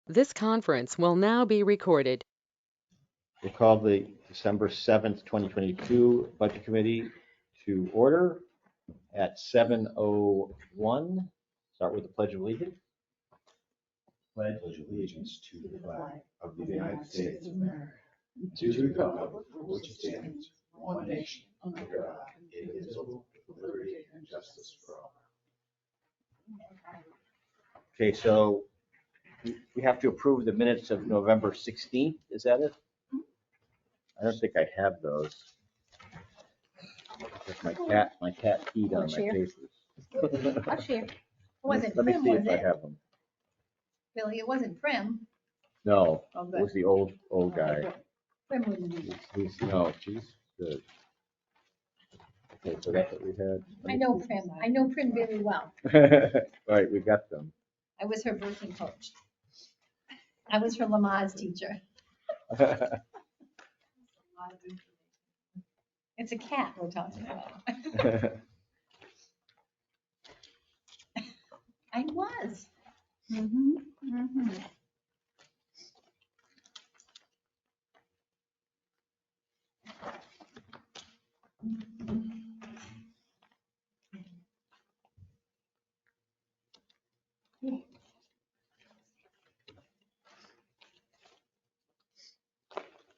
This conference will now be recorded. We call the December 7th, 2022 Budget Committee to order at 7:01. Start with the Pledge of Allegiance. Pledge allegiance to the flag of the United States of America, to the republic for which it stands, one nation, under God, indivisible, with liberty and justice for all. Okay, so we have to approve the minutes of November 16th. Is that it? I don't think I have those. Just my cat peed on my faces. I'll share. It wasn't Let me Prim, see was if I it? have them. Billy, it wasn't Prim. No, Oh, it good. was the old guy. Prim wouldn't be. She's good. Okay, so that's what we had. I know Prim. I know Prim very well. All right, we got them. I was her birthing coach. I was her Lamaze teacher. It's a cat we're talking about. I was.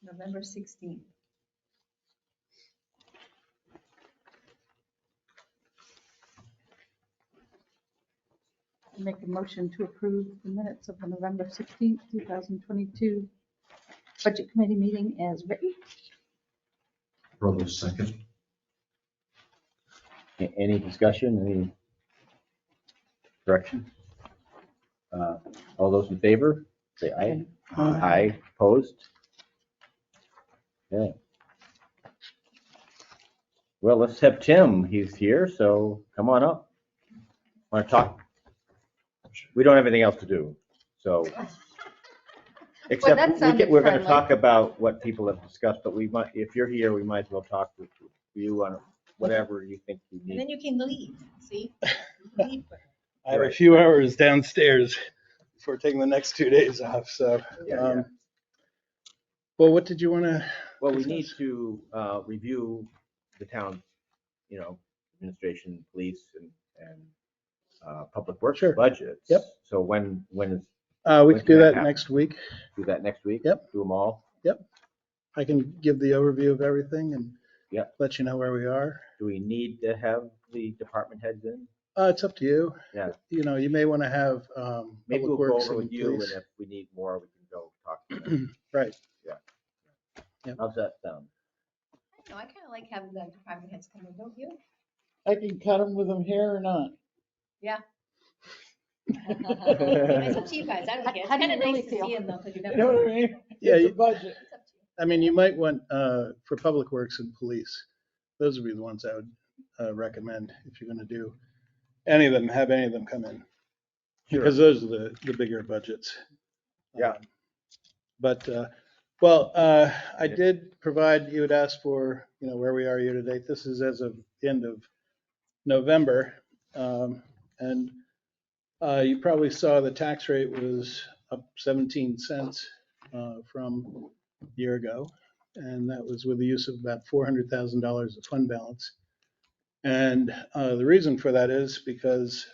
November 16th. Make a motion to approve the minutes of the November 16th, 2022 Budget Committee meeting as written. Provost second. Any discussion, any correction? All those in favor, say aye. Aye, opposed? Okay. Well, let's have Tim. He's here, so come on up. Want to talk? We don't have anything else to do, so. Except that sounded we're going to friendly. talk about what people have discussed, but we might, if you're here, we might as well talk with you on whatever you think you And need. then you can leave, see? Leave. I have a few hours downstairs before taking the next 2 days off, so. Yeah. Well, what did you want to? Well, we need to review the town, administration, police, and public works Sure. budgets. Yep. So when is, We When could can do that that happen? next week. do that next week? Yep. Do them all? I can give the overview of everything and Yep. let you know where we are. Do we need to have the department heads in? It's up to you. Yeah. You may want to have Maybe Public we'll go Works over and with you, and police. if we need more, we can go talk to them. Right. How's that sound? No, I kind of like having the department heads come in, don't you? I can cut them with them hair or not. Yeah. It's up to you guys. I don't care. It's How do kind you of really nice to feel? see them though, because you You never. know what I mean? Yeah, It's a budget. It's up to you. I mean, you might want, for Public Works and Police, those would be the ones I would recommend if you're going to do any of them, have any of them come in. Because those are the bigger budgets. Yeah. But, I did provide, you had asked for, where we are year to date. This is as of the end of November. And you probably saw the tax rate was up 17 cents from a year ago. And that was with the use of about $400,000 of fund balance. And the reason for that is because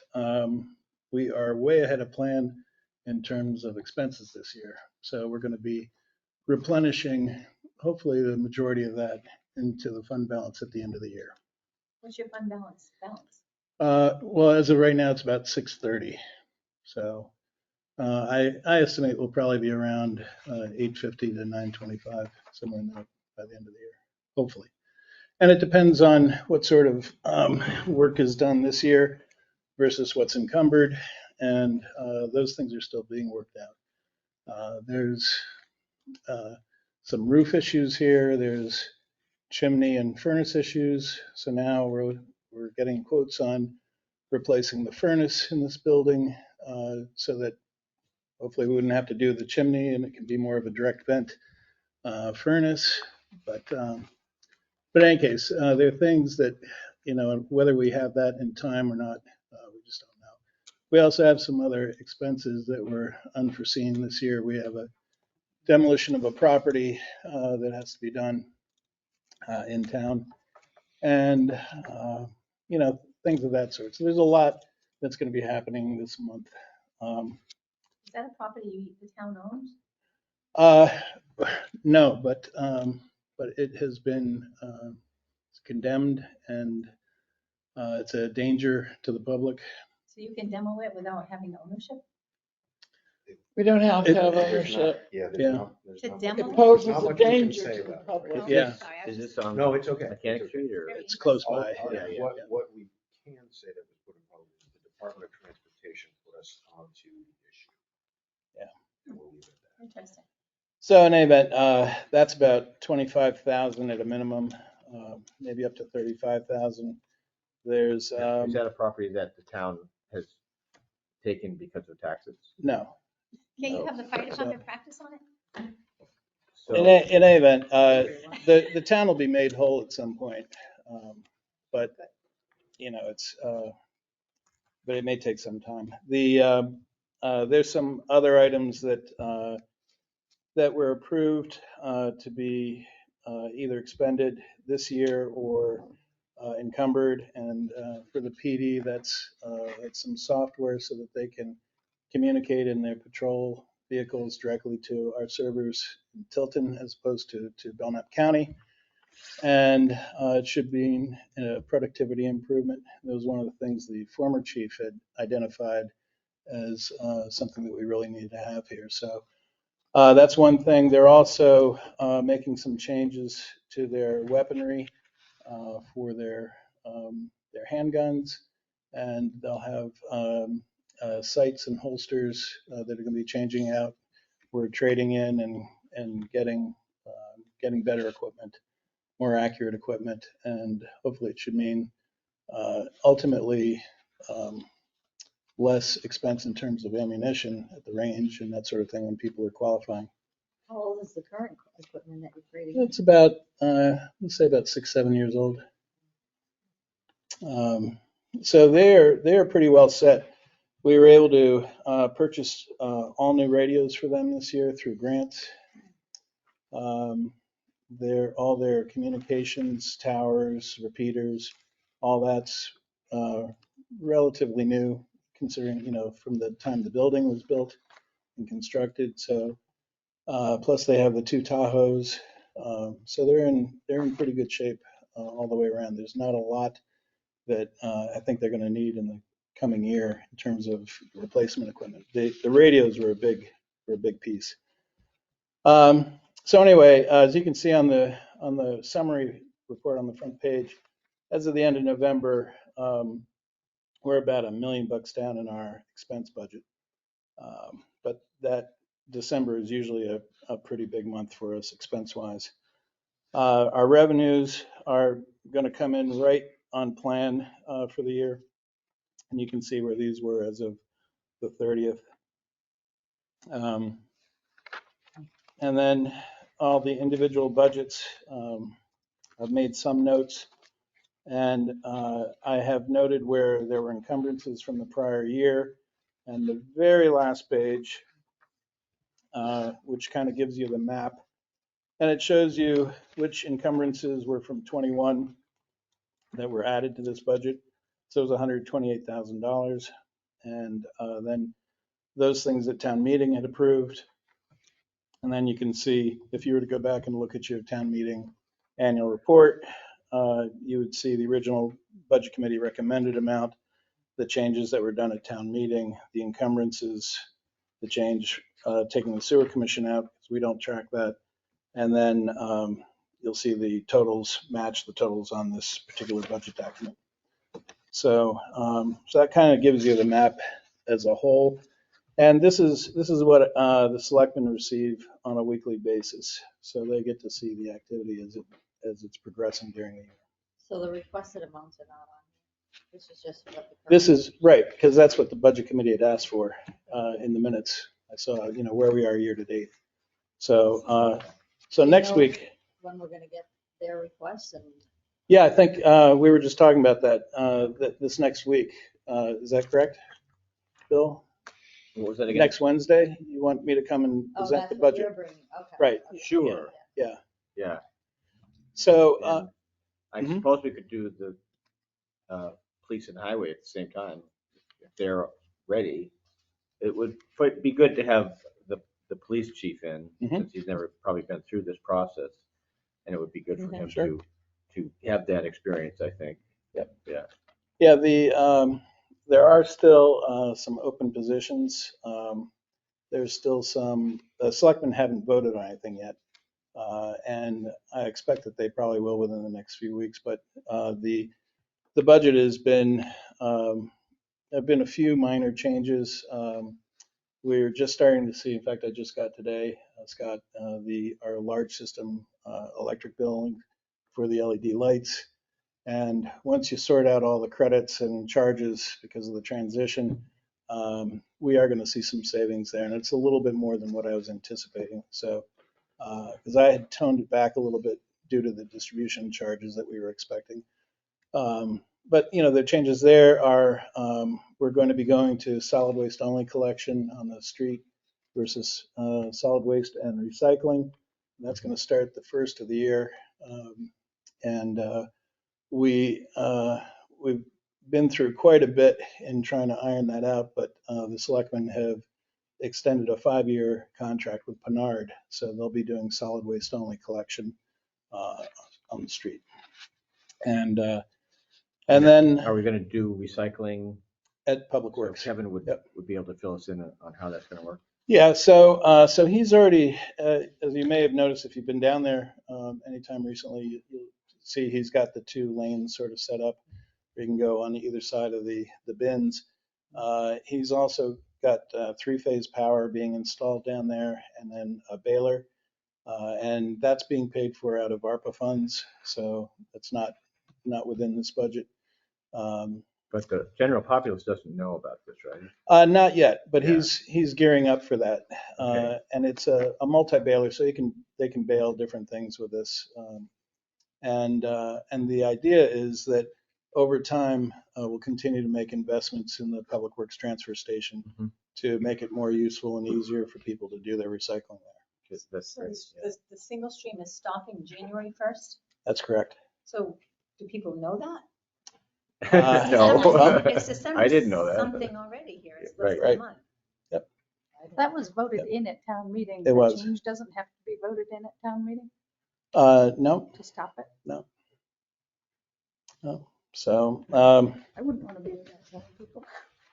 we are way ahead of plan in terms of expenses this year. So we're going to be replenishing, hopefully, the majority of that into the fund balance at the end of the year. What's your fund balance? Well, as of right now, it's about 630. So I estimate we'll probably be around 850 to 925, somewhere in that by the end of the year, hopefully. And it depends on what sort of work is done this year versus what's encumbered. And those things are still being worked out. There's some roof issues here. There's chimney and furnace issues. So now we're getting quotes on replacing the furnace in this building so that hopefully we wouldn't have to do the chimney and it can be more of a direct vent furnace. But in any case, there are things that, whether we have that in time or not, we just don't know. We also have some other expenses that were unforeseen this year. We have a demolition of a property that has to be done in town, and things of that sort. So there's a lot that's going to be happening this month. Is that a property the town owns? No, but it has been condemned, and it's a danger to the public. So you can demo it without having ownership? We don't have to have It- ownership. Yeah, Yeah. there's To not demo much- It poses not a much we can danger say to the about it. public. Yeah. Sorry, I Is was- this on No, it's okay. Mechanic It's okay. Street or? It's close by. All Yeah, right, yeah, yeah. what we can say that was put in probably is the Department of Transportation put us onto the issue. Yeah. And we'll leave it at that. Interesting. So in any event, that's about 25,000 at a minimum, maybe up to 35,000. There's Is that a property that the town has taken because of taxes? no. Can you No. have the fire department practice on it? So, In any event, the town will be made whole at some point, but it's but it may take some time. There's some other items that were approved to be either expended this year or encumbered, and for the PD, that's some software so that they can communicate in their patrol vehicles directly to our servers in Tilton as opposed to Belknap County. And it should be a productivity improvement. That was one of the things the former chief had identified as something that we really need to have here. So that's one thing. They're also making some changes to their weaponry for their handguns, and they'll have sights and holsters that are going to be changing out. We're trading in and getting better equipment, more accurate equipment, and hopefully it should mean ultimately less expense in terms of ammunition at the range and that sort of thing when people are qualifying. How old is the current equipment that you're trading? It's about, let's say about 6-7 years old. So they're pretty well set. We were able to purchase all new radios for them this year through grants. All their communications towers, repeaters, all that's relatively new, considering from the time the building was built and constructed. So plus they have the 2 Tahoes, so they're in pretty good shape all the way around. There's not a lot that I think they're going to need in the coming year in terms of replacement equipment. The radios were a big piece. So anyway, as you can see on the summary report on the front page, as of the end of November, we're about $1 million down in our expense budget. But that December is usually a pretty big month for us expense-wise. Our revenues are going to come in right on plan for the year, and you can see where these were as of the 30th. And then all the individual budgets, I've made some notes, and I have noted where there were encumbrances from the prior year. And the very last page, which kind of gives you the map, and it shows you which encumbrances were from 21 that were added to this budget. So it was $128,000. And then those things that town meeting had approved. And then you can see, if you were to go back and look at your town meeting annual report, you would see the original budget committee recommended amount, the changes that were done at town meeting, the encumbrances, the change taking the sewer commission out, because we don't track that. And then you'll see the totals match the totals on this particular budget document. So that kind of gives you the map as a whole. And this is what the selectmen receive on a weekly basis. So they get to see the activity as it's progressing during the year. So the requested amounts are not on. This is just what the. This is right, because that's what the budget committee had asked for in the minutes. I saw, where we are year to date. So next week. When we're going to get their requests and. Yeah, I think we were just talking about that this next week. Is that correct? Bill, What was that again? next Wednesday. You want me to come and Oh, present the that's what budget? you're bringing, okay. Right. Okay. Sure. Yeah. Yeah. So, And I mhm. suppose we could do the police and highway at the same time if they're ready. It would be good to have the police chief in Mhm. since he's never probably been through this process, and it would be good for him Sure. to have that experience. I think. Yep. Yeah. Yeah, there are still some open positions. There's still some, the selectmen haven't voted on anything yet. And I expect that they probably will within the next few weeks, but the budget has been, have been a few minor changes. We're just starting to see, in fact, I just got today, Scott, our large system electric billing for the LED lights. And once you sort out all the credits and charges because of the transition, we are going to see some savings there. And it's a little bit more than what I was anticipating. So, because I had toned it back a little bit due to the distribution charges that we were expecting. But, the changes there are, we're going to be going to solid waste only collection on the street versus solid waste and recycling. And that's going to start the first of the year. And we've been through quite a bit in trying to iron that out, but the selectmen have extended a 5-year contract with Pinard, so they'll be doing solid waste only collection on the street. And then Are we going to do recycling? at Public So Works. Kevin would Yep. be able to fill us in on how that's going to work. Yeah, so he's already, as you may have noticed if you've been down there anytime recently, you'll see he's got the 2 lanes sort of set up. You can go on either side of the bins. He's also got 3-phase power being installed down there and then a baler. And that's being paid for out of ARPA funds. So that's not within this budget. But the general populace doesn't know about this, right? Not yet, but Yeah. he's gearing up for that. Okay. And it's a multi-baler, so they can bale different things with this. And the idea is that over time, we'll continue to make investments in the Public Works transfer station Mhm. to make it more useful and easier for people to do their recycling there. That's So the single stream is stopping January 1st? That's correct. So do people know that? No, It's December I didn't know that. something already here. It's Right, less than a right. month. Yep. That was voted in at town meeting. It was. The change doesn't have to be voted in at town meeting No, to stop it. no. So, I wouldn't want to be there telling people.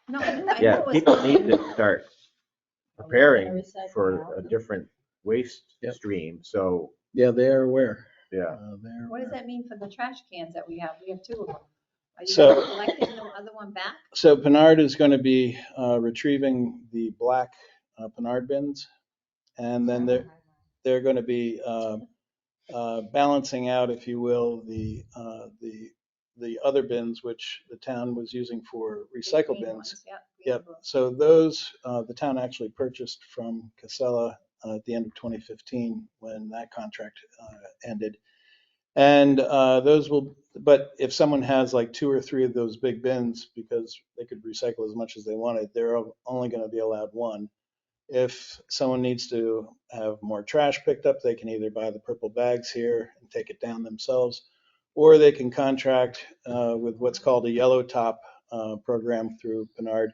No, I know Yeah, it was. people need to start preparing Recycle for out. a different waste Yep. stream. So, yeah, they are aware. yeah. They're What does aware. that mean for the trash cans that we have? We have 2 of them. Are you So- collecting the other one back? So Pinard is going to be retrieving the black Pinard bins, and then they're going to be balancing out, if you will, the other bins which the town was using for recycle Green bins. ones, Yep. Yep. So those the town actually purchased from Casella at the end of 2015 when that contract ended. And those will, but if someone has like 2 or 3 of those big bins, because they could recycle as much as they wanted, they're only going to be allowed 1. If someone needs to have more trash picked up, they can either buy the purple bags here and take it down themselves, or they can contract with what's called a yellow top program through Pinard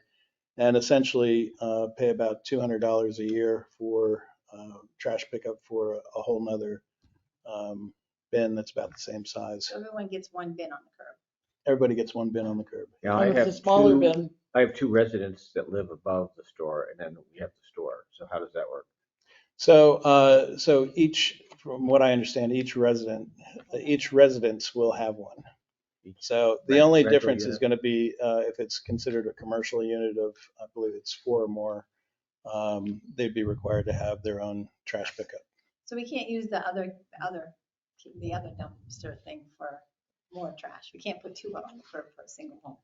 and essentially pay about $200 a year for trash pickup for a whole nother bin that's about the same size. So everyone gets 1 bin on the curb. Everybody gets 1 bin on the curb. Now, And it's a smaller bin. I have 2 residents that live above the store, and then we have the store. So how does that work? So each, from what I understand, each residence will have 1. So the only Rental difference is unit. going to be if it's considered a commercial unit of, I believe it's 4 or more, they'd be required to have their own trash pickup. So we can't use the other dumpster thing for more trash. We can't put 2 out on the curb for a single home.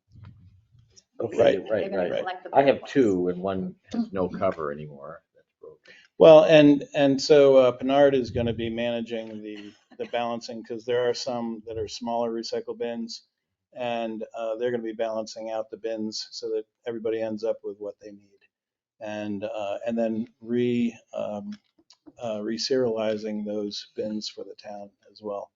Okay, They're gonna right. collect the I have big ones. 2, and one has no cover anymore. That's broken. Well, and so Pinard is going to be managing the balancing because there are some that are smaller recycle bins and they're going to be balancing out the bins so that everybody ends up with what they need, and then re-serializing those bins for the town as well.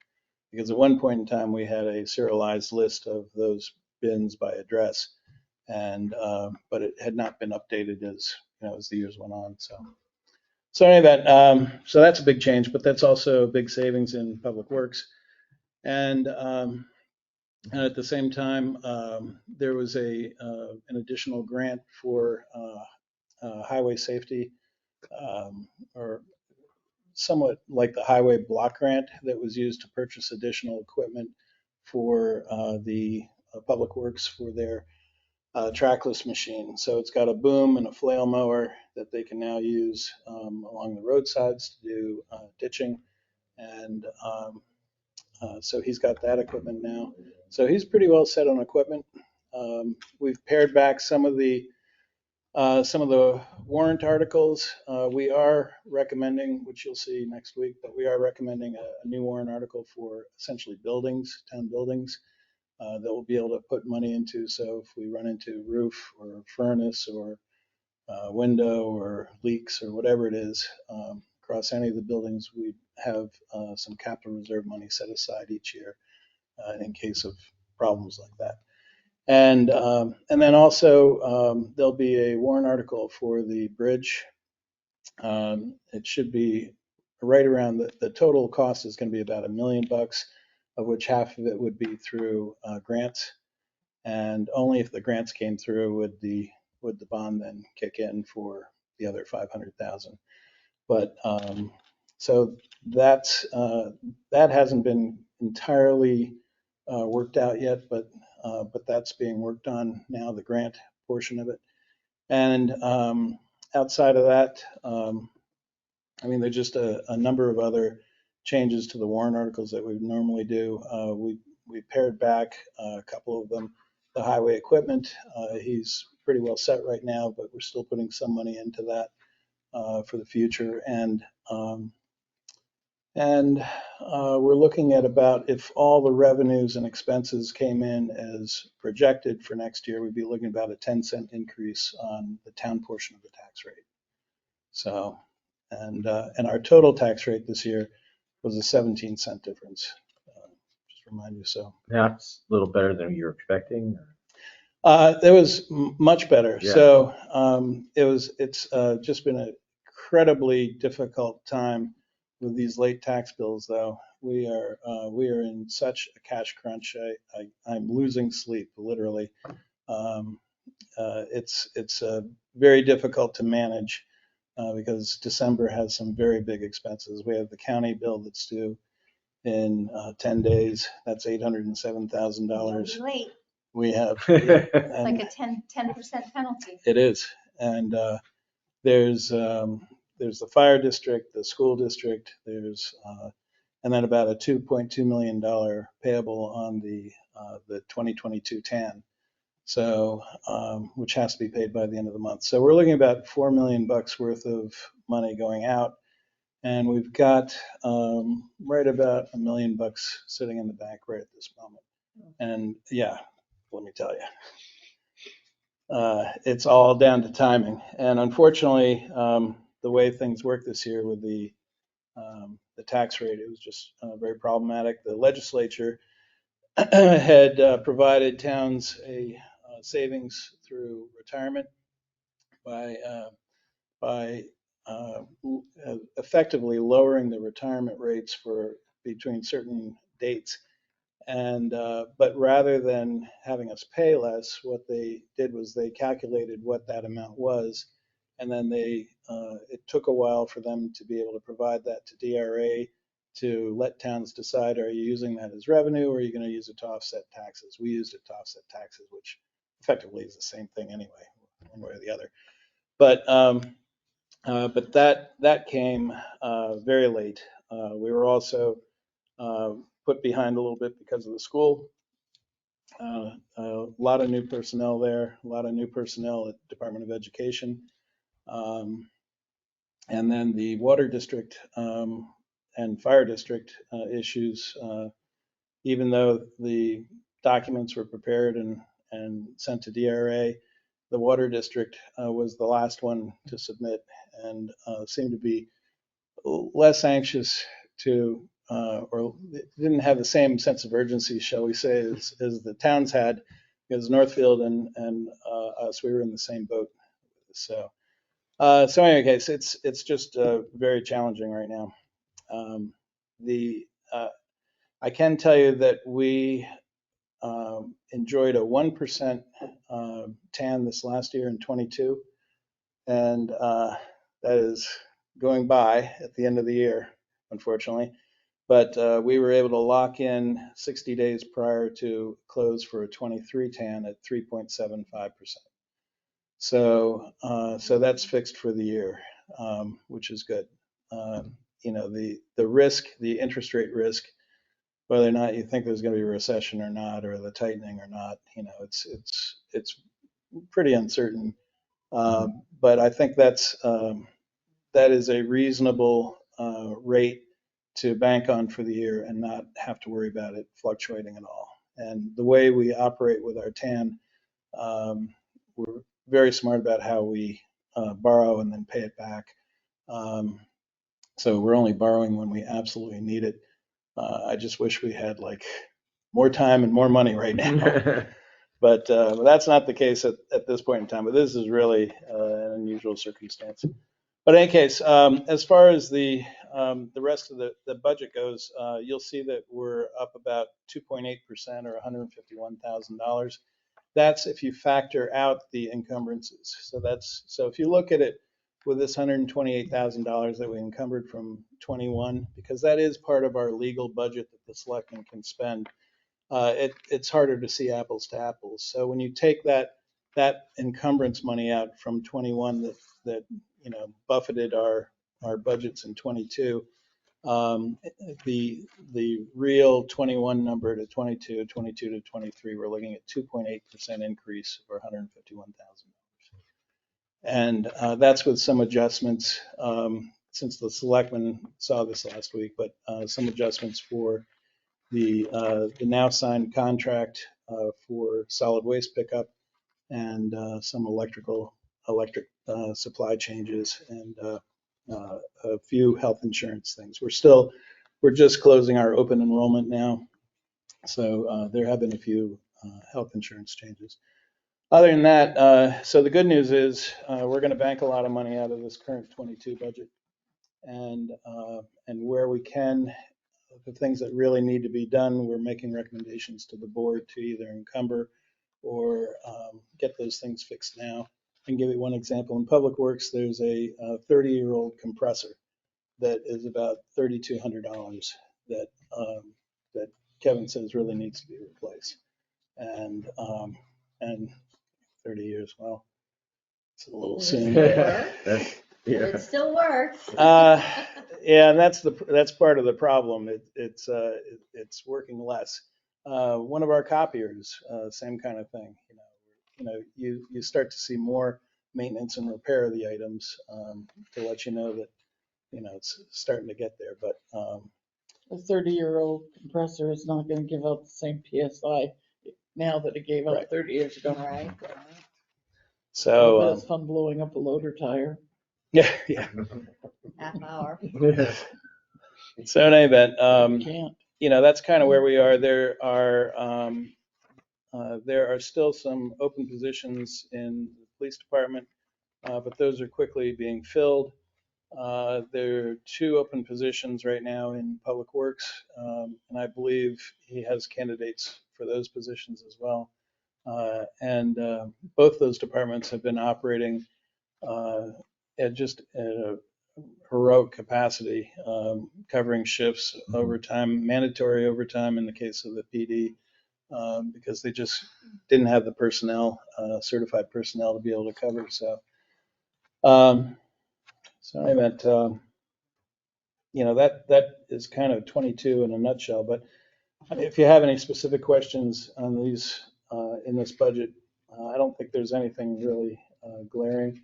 Because at one point in time, we had a serialized list of those bins by address, and but it had not been updated as the years went on. So anyway, so that's a big change, but that's also a big savings in public works. And at the same time, there was an additional grant for highway safety, or somewhat like the highway block grant that was used to purchase additional equipment for the public works for their trackless machine. So it's got a boom and a flail mower that they can now use along the roadsides to do ditching. And so he's got that equipment now. So he's pretty well set on equipment. We've pared back some of the warrant articles. We are recommending, which you'll see next week, but we are recommending a new warrant article for essentially buildings, town buildings, that we'll be able to put money into. So if we run into roof or furnace or window or leaks or whatever it is, across any of the buildings, we have some capital reserve money set aside each year in case of problems like that. And then also there'll be a warrant article for the bridge. It should be right around the total cost is going to be about $1 million, of which half of it would be through grants, and only if the grants came through would the bond then kick in for the other 500,000. But so that hasn't been entirely worked out yet, but that's being worked on now, the grant portion of it. And outside of that, I mean, there's just a number of other changes to the warrant articles that we normally do. We pared back a couple of them. The highway equipment, he's pretty well set right now, but we're still putting some money into that for the future. And we're looking at about, if all the revenues and expenses came in as projected for next year, we'd be looking at about a 10-cent increase on the town portion of the tax rate. So, and our total tax rate this year was a 17-cent difference. Just to remind you, so. That's a little better than you were expecting. It was much better. Yeah. So it's just been an incredibly difficult time with these late tax bills, though. We are in such a cash crunch. I'm losing sleep, literally. It's very difficult to manage because December has some very big expenses. We have the county bill that's due in 10 days. That's $807,000. Late, We have. it's And like a 10% penalty. it is, and there's the fire district, the school district. There's and then about a $2.2 million payable on the 2022 TAN. So which has to be paid by the end of the month. So we're looking at about $4 million worth of money going out, and we've got right about $1 million sitting in the bank right at this moment. And yeah, let me tell you, it's all down to timing. And unfortunately, the way things work this year with the tax rate, it was just very problematic. The legislature had provided towns a savings through retirement by effectively lowering the retirement rates for between certain dates. And but rather than having us pay less, what they did was they calculated what that amount was, and then it took a while for them to be able to provide that to DRA to let towns decide, are you using that as revenue or are you going to use it to offset taxes? We used it to offset taxes, which effectively is the same thing anyway, one way or the other. But that came very late. We were also put behind a little bit because of the school. A lot of new personnel there, a lot of new personnel at Department of Education. And then the water district and fire district issues, even though the documents were prepared and sent to DRA. The Water District was the last one to submit and seemed to be less anxious to, or didn't have the same sense of urgency, shall we say, as the towns had, because Northfield and us, we were in the same boat. So, so in any case, it's just very challenging right now. The I can tell you that we enjoyed a 1% TAN this last year in 22, and that is going by at the end of the year, unfortunately. But we were able to lock in 60 days prior to close for a 23 TAN at 3.75%. So that's fixed for the year, which is good. The risk, the interest rate risk, whether or not you think there's going to be a recession or not, or the tightening or not, it's pretty uncertain. But I think that is a reasonable rate to bank on for the year and not have to worry about it fluctuating at all. And the way we operate with our TAN, we're very smart about how we borrow and then pay it back. So we're only borrowing when we absolutely need it. I just wish we had like more time and more money right now. But that's not the case at this point in time. But this is really an unusual circumstance. But in any case, as far as the rest of the budget goes, you'll see that we're up about 2.8% or $151,000. That's if you factor out the encumbrances. So if you look at it with this $128,000 that we encumbered from 21, because that is part of our legal budget that the selectmen can spend, it's harder to see apples to apples. So when you take that encumbrance money out from 21 that buffeted our budgets in 22, the real 21 number to 22, 22 to 23, we're looking at 2.8% increase for $151,000. And that's with some adjustments since the selectmen saw this last week, but some adjustments for the now signed contract for solid waste pickup and some electric supply changes and a few health insurance things. We're just closing our open enrollment now, so there have been a few health insurance changes. Other than that, so the good news is we're going to bank a lot of money out of this current 22 budget, and where we can, the things that really need to be done, we're making recommendations to the board to either encumber or get those things fixed now. I can give you one example. In Public Works, there's a 30-year-old compressor that is about $3,200 that Kevin says really needs to be replaced. And 30 years, well, it's a little soon. It still works. Yeah, and that's part of the problem. It's working less. One of our copiers, same kind of thing. You start to see more maintenance and repair of the items to let you know that it's starting to get there. But A 30-year-old compressor is not going to give out the same PSI now that it gave out Right. 30 years ago. Right. so But it's fun blowing up a loader tire. yeah. Half hour. So in any event, Can't. that's kind of where we are. There are still some open positions in the police department, but those are quickly being filled. There are 2 open positions right now in Public Works, and I believe he has candidates for those positions as well. And both those departments have been operating at a heroic capacity, covering shifts, overtime, mandatory overtime in the case of the PD, because they just didn't have the personnel, certified personnel to be able to cover. So I meant, that is kind of 22 in a nutshell. But if you have any specific questions on these in this budget, I don't think there's anything really glaring.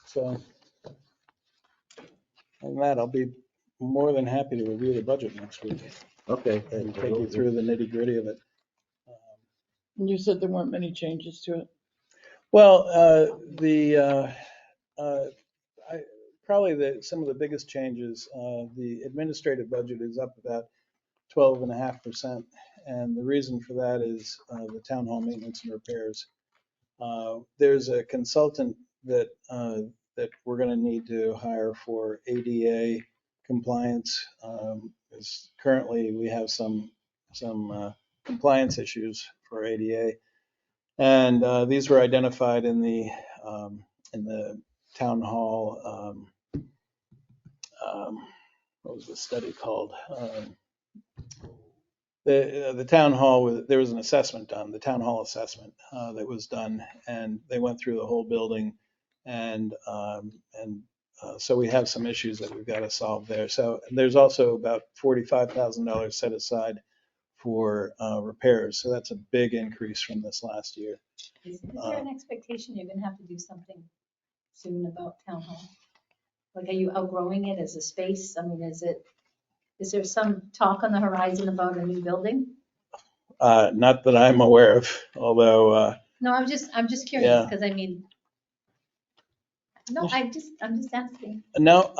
So Other than that, I'll be more than happy to review the budget next week Okay. and take you through the nitty gritty of it. And you said there weren't many changes to it. Well, probably some of the biggest changes, the administrative budget is up about 12.5%. And the reason for that is the town hall maintenance and repairs. There's a consultant that we're going to need to hire for ADA compliance. Currently we have some compliance issues for ADA, and these were identified in the town hall. What was the study called? The town hall, there was an assessment done, the town hall assessment that was done, and they went through the whole building, and so we have some issues that we've got to solve there. So there's also about $45,000 set aside for repairs. So that's a big increase from this last year. Is there an expectation you're gonna have to do something soon about town hall? Like, are you outgrowing it as a space? I mean, is there some talk on the horizon about a new building? Not that I'm aware of, although. No, I'm just curious, Yeah. because I mean, no, I'm just asking. No,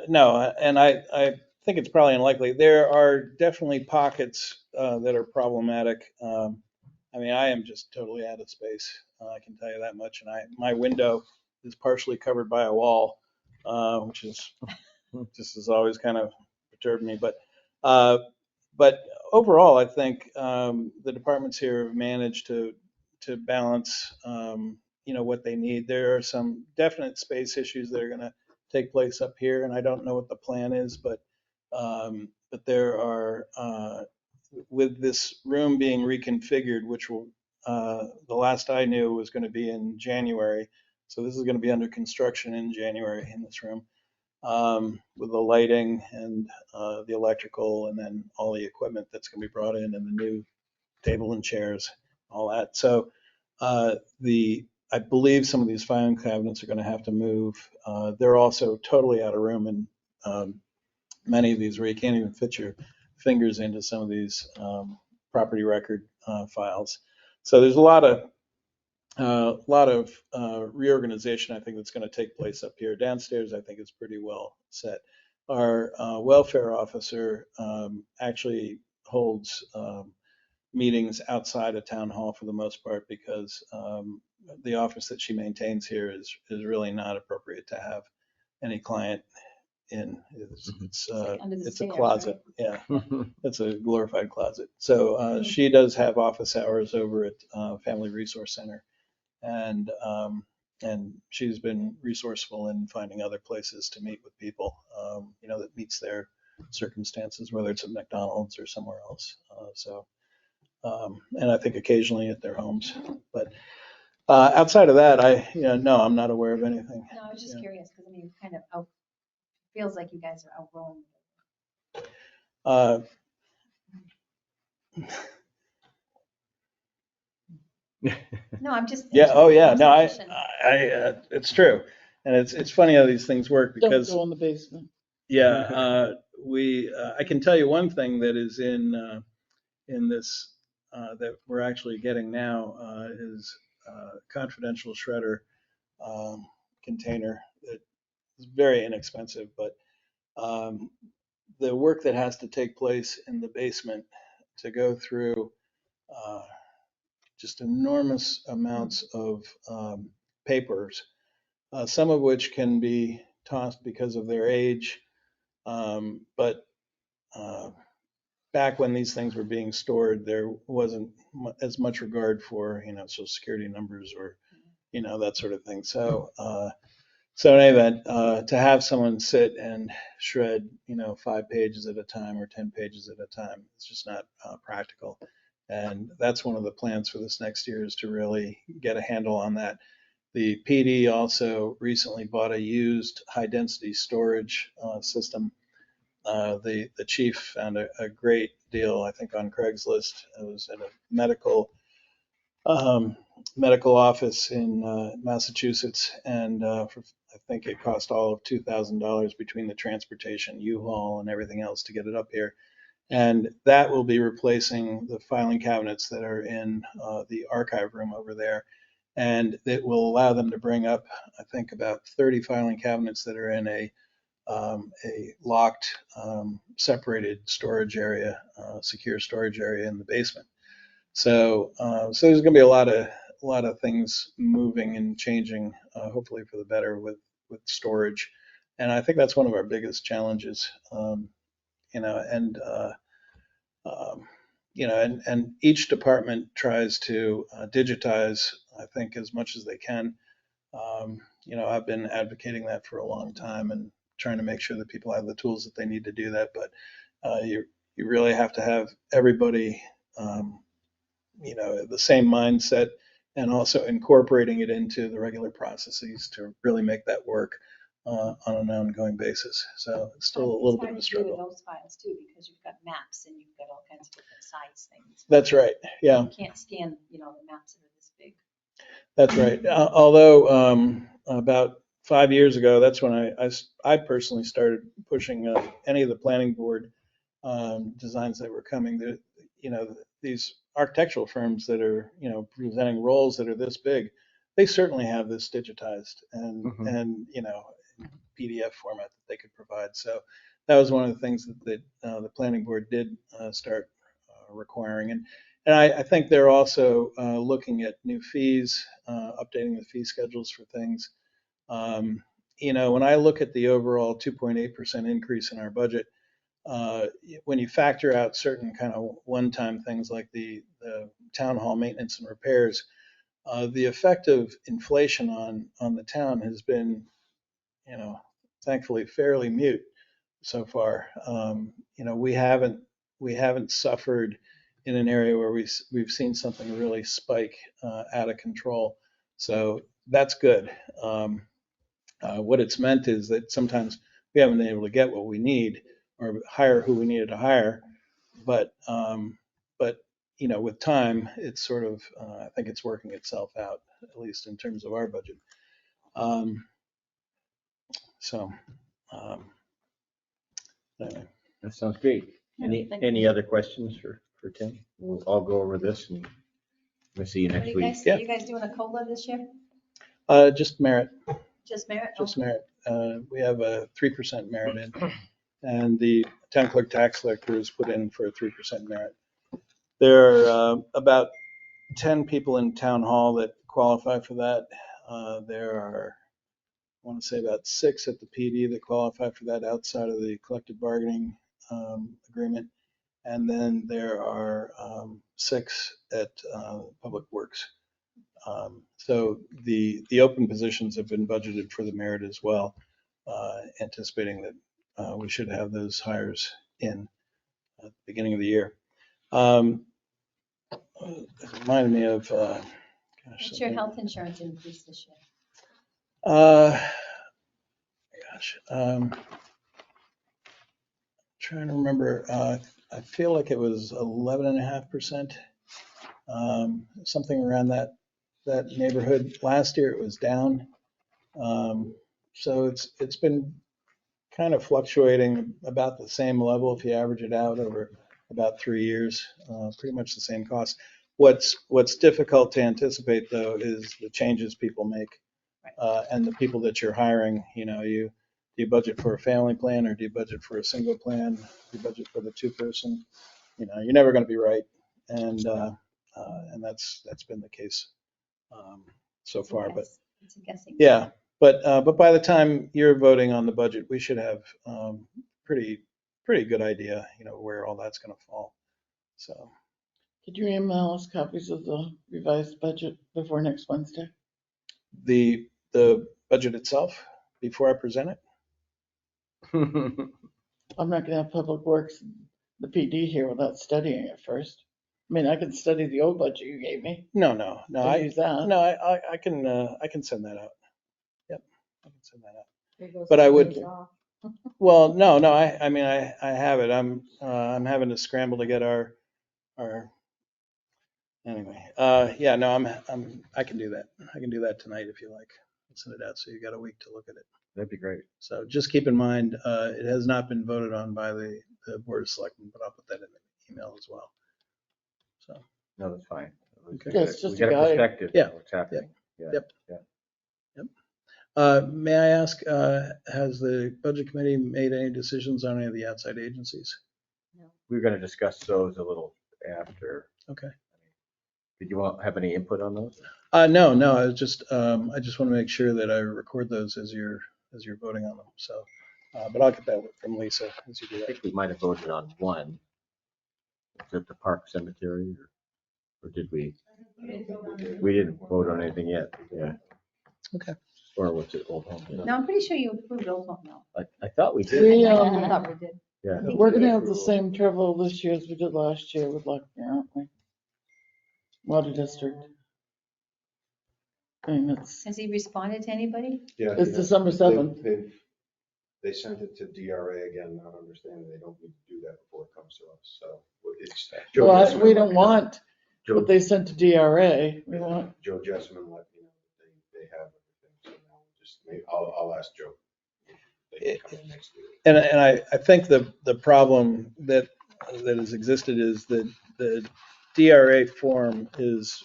no, and I think it's probably unlikely. There are definitely pockets that are problematic. I mean, I am just totally out of space. I can tell you that much. And my window is partially covered by a wall, which is just has always kind of perturbed me. But overall, I think the departments here have managed to balance, what they need. There are some definite space issues that are going to take place up here, and I don't know what the plan is, but there are, with this room being reconfigured, which will, the last I knew was going to be in January. So this is going to be under construction in January in this room, with the lighting and the electrical, and then all the equipment that's going to be brought in, and the new table and chairs, all that. So I believe some of these filing cabinets are going to have to move. They're also totally out of room in many of these where you can't even fit your fingers into some of these property record files. So there's a lot of reorganization, I think, that's going to take place up here. Downstairs, I think, is pretty well set. Our welfare officer actually holds meetings outside of town hall for the most part, because the office that she maintains here is really not appropriate to have any client in. It's Under the a stairs, closet. Yeah, it's a glorified closet. So she does have office hours over at Family Resource Center, and she's been resourceful in finding other places to meet with people, that meets their circumstances, whether it's at McDonald's or somewhere else. And I think occasionally at their homes. But outside of that, no, I'm not aware of anything. No, I was just curious, because I mean, kind of feels like you guys are outgrowing. No, I'm just. Yeah. Oh, yeah. No, observation. it's true, and it's funny how these things work, Don't because go in the basement. yeah, I can tell you one thing that is in this that we're actually getting now is confidential shredder container that is very inexpensive, but the work that has to take place in the basement to go through just enormous amounts of papers, some of which can be tossed because of their age, but back when these things were being stored, there wasn't as much regard for, social security numbers or, that sort of thing. So in any event, to have someone sit and shred, 5 pages at a time or 10 pages at a time, it's just not practical. And that's one of the plans for this next year, is to really get a handle on that. The PD also recently bought a used high density storage system. The chief found a great deal, I think, on Craigslist. It was at a medical office in Massachusetts, and for I think it cost all of $2,000 between the transportation, U-Haul, and everything else to get it up here. And that will be replacing the filing cabinets that are in the archive room over there. And it will allow them to bring up, I think, about 30 filing cabinets that are in a locked, separated storage area, secure storage area in the basement. So there's going to be a lot of things moving and changing, hopefully for the better with storage. And I think that's one of our biggest challenges, you know, and you know, and each department tries to digitize, I think, as much as they can. You know, I've been advocating that for a long time and trying to make sure that people have the tools that they need to do that. But you really have to have everybody, you know, the same mindset and also incorporating it into the regular processes to really make that work on an ongoing basis. So it's still a little bit of a It's hard to do struggle. with those files too, because you've got maps and you've got all kinds of different size things. That's right. Yeah. You can't scan, you know, the maps that are this big. That's right. Although about 5 years ago, that's when I personally started pushing any of the planning board designs that were coming. You know, these architectural firms that are, you know, presenting rolls that are this big, they certainly have this digitized and you know, PDF format that they could provide. So that was one of the things that the planning board did start requiring. And I think they're also looking at new fees, updating the fee schedules for things. You know, when I look at the overall 2.8% increase in our budget, when you factor out certain kind of one-time things like the town hall maintenance and repairs, the effect of inflation on the town has been, you know, thankfully fairly mute so far. You know, we haven't suffered in an area where we've seen something really spike out of control. So that's good. What it's meant is that sometimes we haven't been able to get what we need or hire who we needed to hire, but you know, with time, it's sort of I think it's working itself out, at least in terms of our budget. Um, so anyway. That sounds great. Any other questions for Tim? We'll all go over this and we'll see you What are next you week. guys, Yeah. are you guys doing a COLA this year? Just merit. Just merit? Just Okay. merit. We have a 3% merit in, and the town clerk tax collector has put in for a 3% merit. There are about 10 people in town hall that qualify for that. There are, I want to say, about 6 at the PD that qualify for that outside of the collective bargaining agreement. And then there are 6 at Public Works. So the open positions have been budgeted for the merit as well, anticipating that we should have those hires in at the beginning of the year. It reminded me of, What's your health insurance increase this year? Trying to remember. I feel like it was 11.5%, something around that neighborhood. Last year it was down. So it's been kind of fluctuating about the same level if you average it out over about 3 years, pretty much the same cost. What's difficult to anticipate though is the changes people make and the people that you're hiring. You know, do you budget for a family plan or do you budget for a single plan? Do you budget for the 2-person? You know, you're never going to be right, and that's been the case so far. But It's a guessing. yeah, but by the time you're voting on the budget, we should have pretty good idea, you know, where all that's going to fall. So Could you email us copies of the revised budget before next Wednesday? the budget itself before I present it. I'm not gonna have Public Works, the PD here without studying it first. I mean, I can study the old budget you gave me. No, I use that. I can send that out. Yep, I can send that out. But I would, well, no, I mean, I have it. I'm having to scramble to get our, anyway. Yeah, no, I can do that. I can do that tonight if you like. send it out, so you got a week to look at it. That'd be great. So just keep in mind, it has not been voted on by the Board of Selectmen, but I'll put that in the email as well. So, No, that's fine. Okay. Yeah, it's just We got a a guide. perspective Yeah. of what's happening. Yeah. Yep. Yeah. may I ask, has the Budget Committee made any decisions on any of the outside agencies? We're going to discuss those a little after. Okay. Did you have any input on those? No, I was just, I just want to make sure that I record those as you're voting on them. So, but I'll get that from Lisa as you do I that. think we might have voted on one. Is it the Park Cemetery or did we? We didn't vote on anything yet. Yeah. Okay. Or was it Old Home? No, I'm pretty sure you approved Old Home now. I thought we did. We, I thought we did. Yeah. I think We're we gonna did. have the same trouble this year as we did last year with Lockyer, aren't we? Water District. I mean, Has he responded to anybody? Yeah. it's December 7th. They sent it to DRA again, not understanding they don't need to do that before it comes to us, so it's. Joe Well, Jessamine we let don't me know. want Joe, what they sent to DRA. We want, Joe Jessamine let me know that they have everything, so now just, I'll ask Joe. if They can come in next week. And I think the problem that has existed is that the DRA form is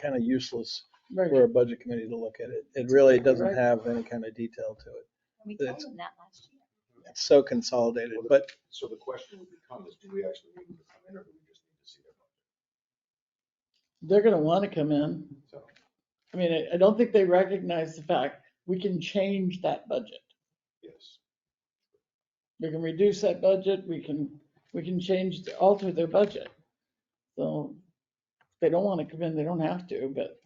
kind of useless right, for a budget committee to look at it. It really doesn't Right. have any kind of detail to it. We told him that last year. It's so consolidated, but So the question would become is, do we actually need them to come in, or do we just need to see their budget? they're gonna want to come in. So, I mean, I don't think they recognize the fact we can change that budget. yes. We can reduce that budget, we can change, alter their budget. So if they don't want to come in, they don't have to, but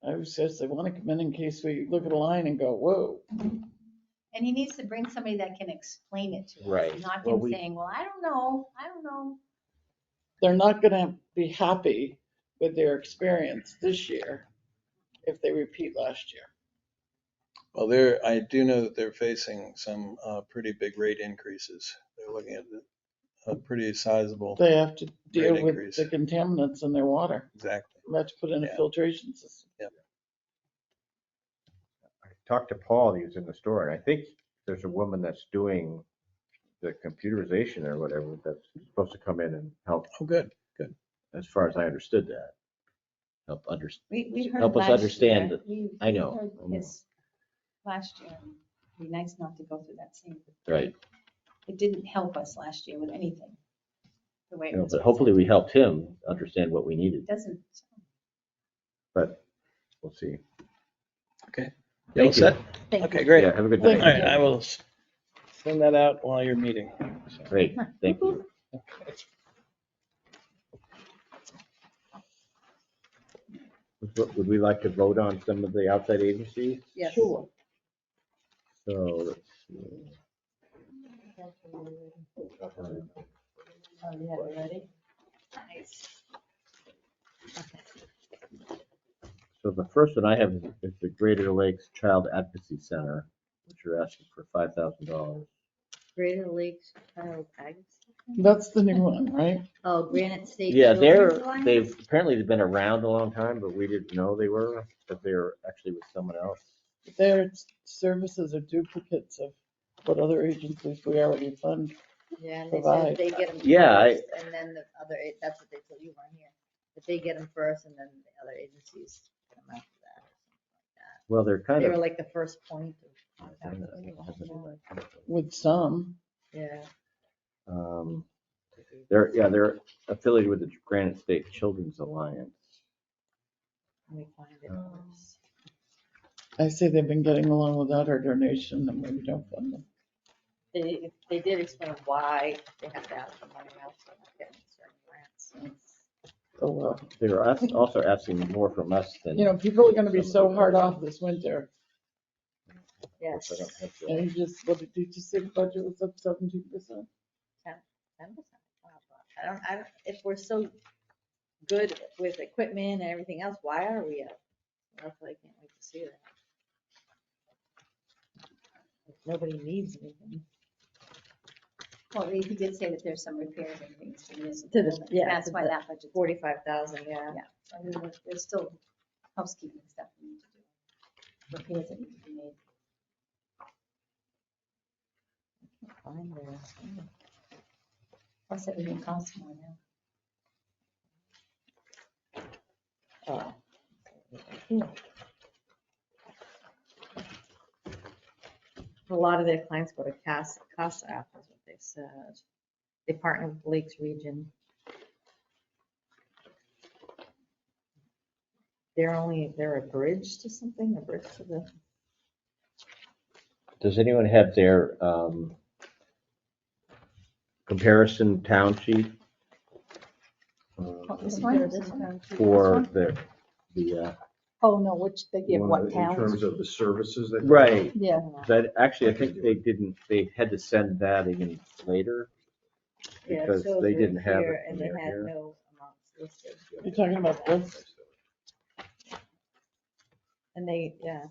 I would suggest they want to come in case we look at a line and go, whoa. And he needs to bring somebody that can explain it to us. Right. Not Well, him saying, well, I don't know. They're not gonna be happy with their experience this year if they repeat last year. well, I do know that they're facing some pretty big rate increases. They're looking at a pretty sizable. They have to deal Rate with increase. the contaminants in their water. Exactly. They have to put in a Yeah. filtration system. I talked to Paul, he was in the store, and I think there's a woman that's doing the computerization or whatever that's supposed to come in and help, Oh, good. as far as I understood that. Help We heard Help us last understand year. that- We I know, heard I know. his last year. It'd be nice not to go through that same. Right. It didn't help us last year with anything. The way it was. But hopefully we presented. helped him understand what we It needed, doesn't. but we'll see. Okay. Thank All set? Thank Okay, you. great. Yeah, have a good Thank All night. right, I will send that out while you're meeting. So. Great, thank you. Would we like to vote on some of the outside agencies? Yes. Sure. So let's see. Oh, you have it ready? Nice. So the first one I have is the Greater Lakes Child Advocacy Center, which are asking for $5,000. Greater Lakes Child Advocacy. That's the new one, right? Oh, Granite State. Yeah, Children's Alliance? they've apparently been around a long time, but we didn't know they were, that they were actually with someone else. Their services are duplicates of what other agencies we already fund. Yeah, and they Provide. said they get them Yeah, first, and then the other, that's what they told you weren't here. But they get them first, and then the other agencies get them after that, or something Well, they're like that. kind They were of. like the first point of contact. With some, Yeah. They're affiliated with the Granite State Children's Alliance. Let me find it first. I say they've been getting along without our donation and maybe don't fund them. They did explain why they have to ask for money else, so they're not getting certain grants. Oh, well. They're also asking more from us than. You know, people are gonna be so hard off this winter. Yes. I don't think so. And you just, what did you just say the budget was up 17%? 10%. I don't, if we're so good with equipment and everything else, why are we up? That's why I can't wait to see that. If nobody needs anything. Well, he did say that there's some repairs and things to this. To the- yeah, That's to why the that budget. 45,000, yeah. Yeah. I mean, there's still housekeeping stuff we need to do. repairs that need to be made. Fine, there. Plus everything costs more now. Oh. A lot of their clients go to CASA app, is what they said. They partner with Lakes Region. They're a bridge to something, a bridge to the, Does anyone have their comparison town sheet This one? for the Oh, no, which they give what In towns? terms of the services that. right? Yeah. That actually, I think they didn't. They had to send that even later yeah, it because shows they right didn't have here, it and when they they were had here. no amounts listed. You're talking about this? And they, yeah,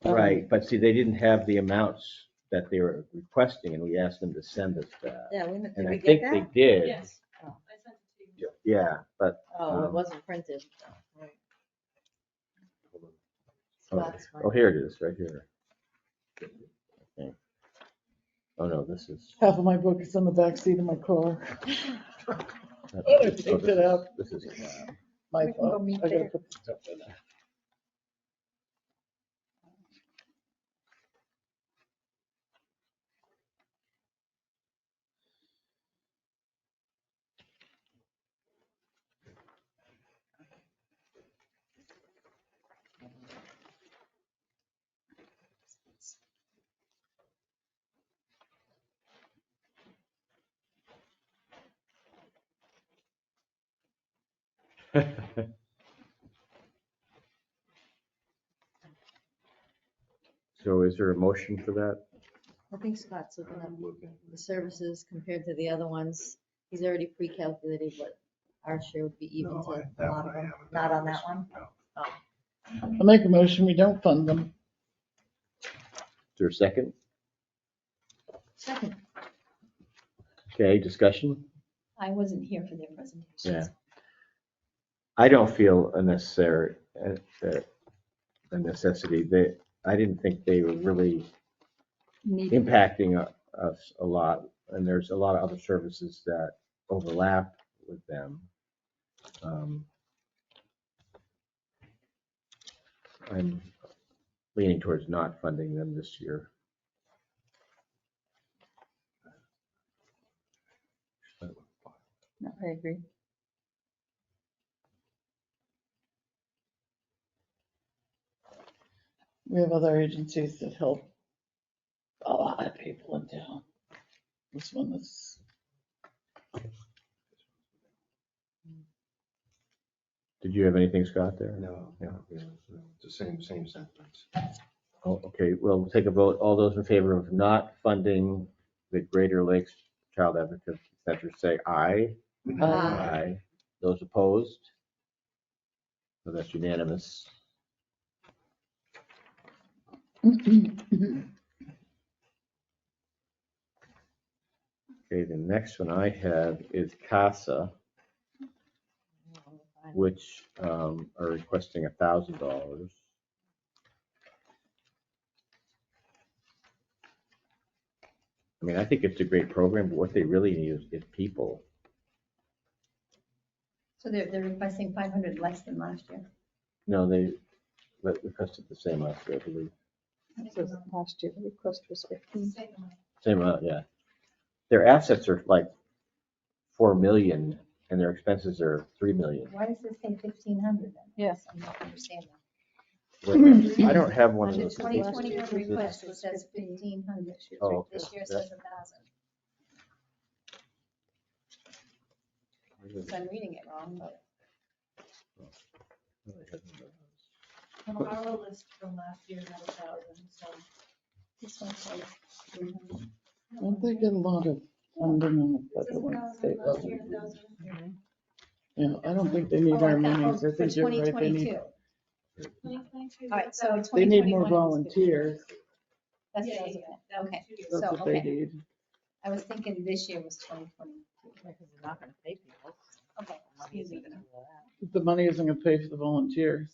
Right, but see, they didn't have the amounts that they were requesting, and we asked them to send us that. yeah, did And we I get think that? they did. Yes. Oh. I sent it to you. Yeah, but Oh, it wasn't printed. Right. So that's fine. oh, here it is, right here. Okay. Oh no, this is. Half of my book is in the back seat of my car. I picked it up. This is. My We can go fault. meet I gotta there. put the stuff in there. So is there a motion for that? I think Scott's looking at the services compared to the other ones. He's already pre-calculated what our share would be even No, to a that lot one of I them. haven't Not done on this that one? no. I make a motion, we don't fund them. Is there a second? Second. Okay, discussion? I wasn't here for their presentations. Yeah. I don't feel a necessity. I didn't think they were really Needed. impacting us a lot. And there's a lot of other services that overlap with them. I'm leaning towards not funding them this year. No, I agree. We have other agencies that help a lot of people in town. This one is, Did you have anything, Scott, there? No, it's the same sentiments. Oh, okay, well, we'll take a vote. All those in favor of not funding the Greater Lakes Child Advocate Center, say aye. Aye. Those opposed? So that's unanimous. Okay, the next one I have is CASA, which are requesting $1,000. I mean, I think it's a great program, but what they really need is people. So they're requesting 500 less than last year. No, they requested the same last year, I believe. So last year, the request was 15. Same amount, yeah. Their assets are like 4 million and their expenses are 3 million. Why does this say 1,500 then? Yes. I'm not understanding. I don't have one of Under those. 2021 request, it says 1,500. Oh, okay. This year says 1,000. So I'm reading it wrong, but. Our list from last year had 1,000, so. This one says 300. don't they get a lot of funding on the federal and state level? Yeah, I don't think they need Oh, our I thought- monies. I for think you're right, they 2022. need, All right, so they need 2021 more is volunteers. That's what I was looking at. Okay, That's so, what they okay. need. I was thinking this year was 2022. Because they're not gonna pay people. Okay, Money excuse me. isn't gonna do that. The money isn't gonna pay for the volunteers.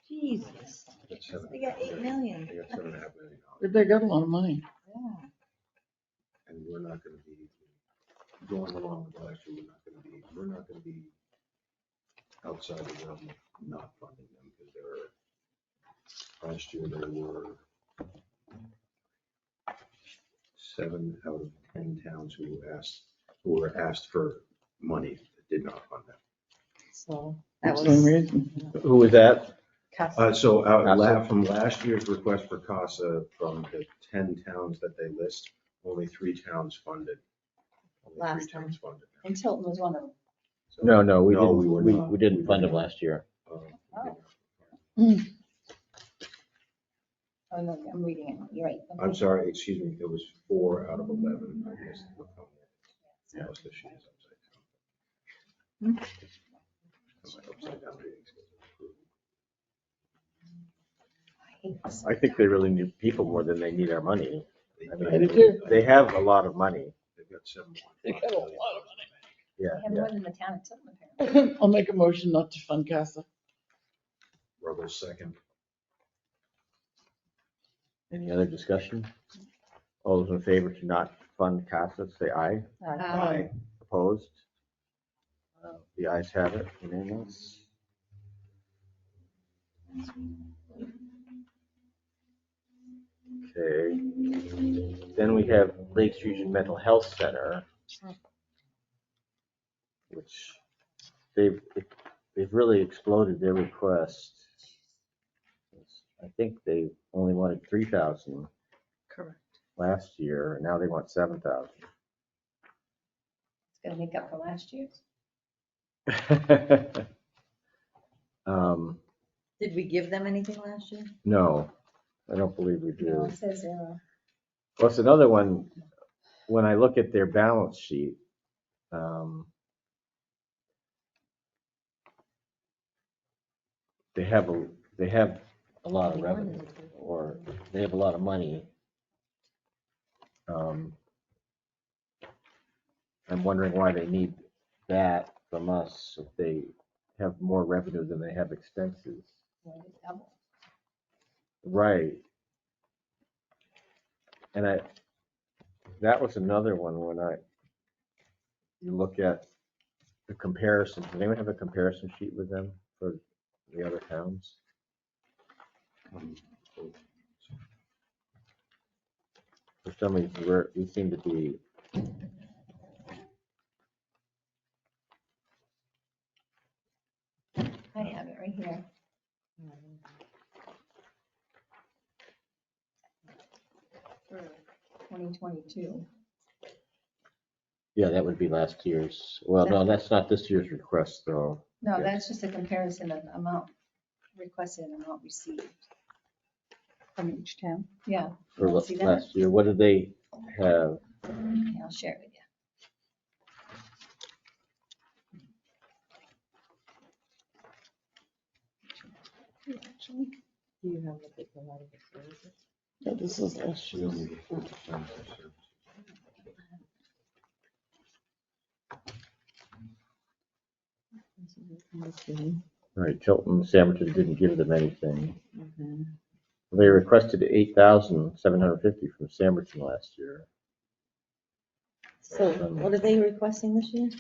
Jesus, they got 8 million. They got $7.5 million. They got a lot of money. Yeah. And we're not gonna be going along with last year, we're not gonna be outside the realm of not funding them, because last year there were 7 out of 10 towns who were asked for money that did not fund them. So that Same was. reason. Who was that? So CASA? from last year's request for CASA, from the 10 towns that they list, only 3 towns funded. Only Last 3 towns funded. And Tilton was one of them. So, No, we No, we were didn't, not. we didn't fund them last year. we Oh, no, I'm reading it. You're right. I'm sorry, excuse me, it was 4 out of 11. I guess. Yeah. Most of the sheet is Hmm. upside down readings. I think they really need people more than they need our money. I I do mean, too. they have a lot of money. They've got 7. They got a lot of Yeah, They have yeah. more than the town of Tilton apparently. money. I'll make a motion not to fund CASA. Ruggles second. Any other discussion? All those in favor to not fund CASA, say aye. Aye. Opposed? The ayes have it, unanimous. Okay. Then we have Lakes Region Mental Health Center, which they've really exploded their request. I think they only wanted 3,000 Correct. last year, and now they want 7,000. It's gonna make up for last year's. Did we give them anything last year? No, I don't believe we No, do. it says zero. Well, it's another one, when I look at their balance sheet, they have a lot of revenue, or they have a lot of money. I'm wondering why they need that from us if they have more revenue than they have expenses. Well, it's double. Right. And that was another one when you look at the comparison. Does anyone have a comparison sheet with them for the other towns? For some reason, we seem to be, I have it right here. For 2022. yeah, that would be last year's. Well, no, that's not this year's request, though. No, Yes. that's just a comparison of amount requested and amount received. From each town. Yeah. For You wanna see that? last year, what did they have? Okay, I'll share it with you. Actually, Do you have what they provided the services? Yeah, this is last year. All right, Tilton, Sandwiches didn't give them anything. Mhm. They requested 8,750 from Sandwiches last year. So what are they requesting this year?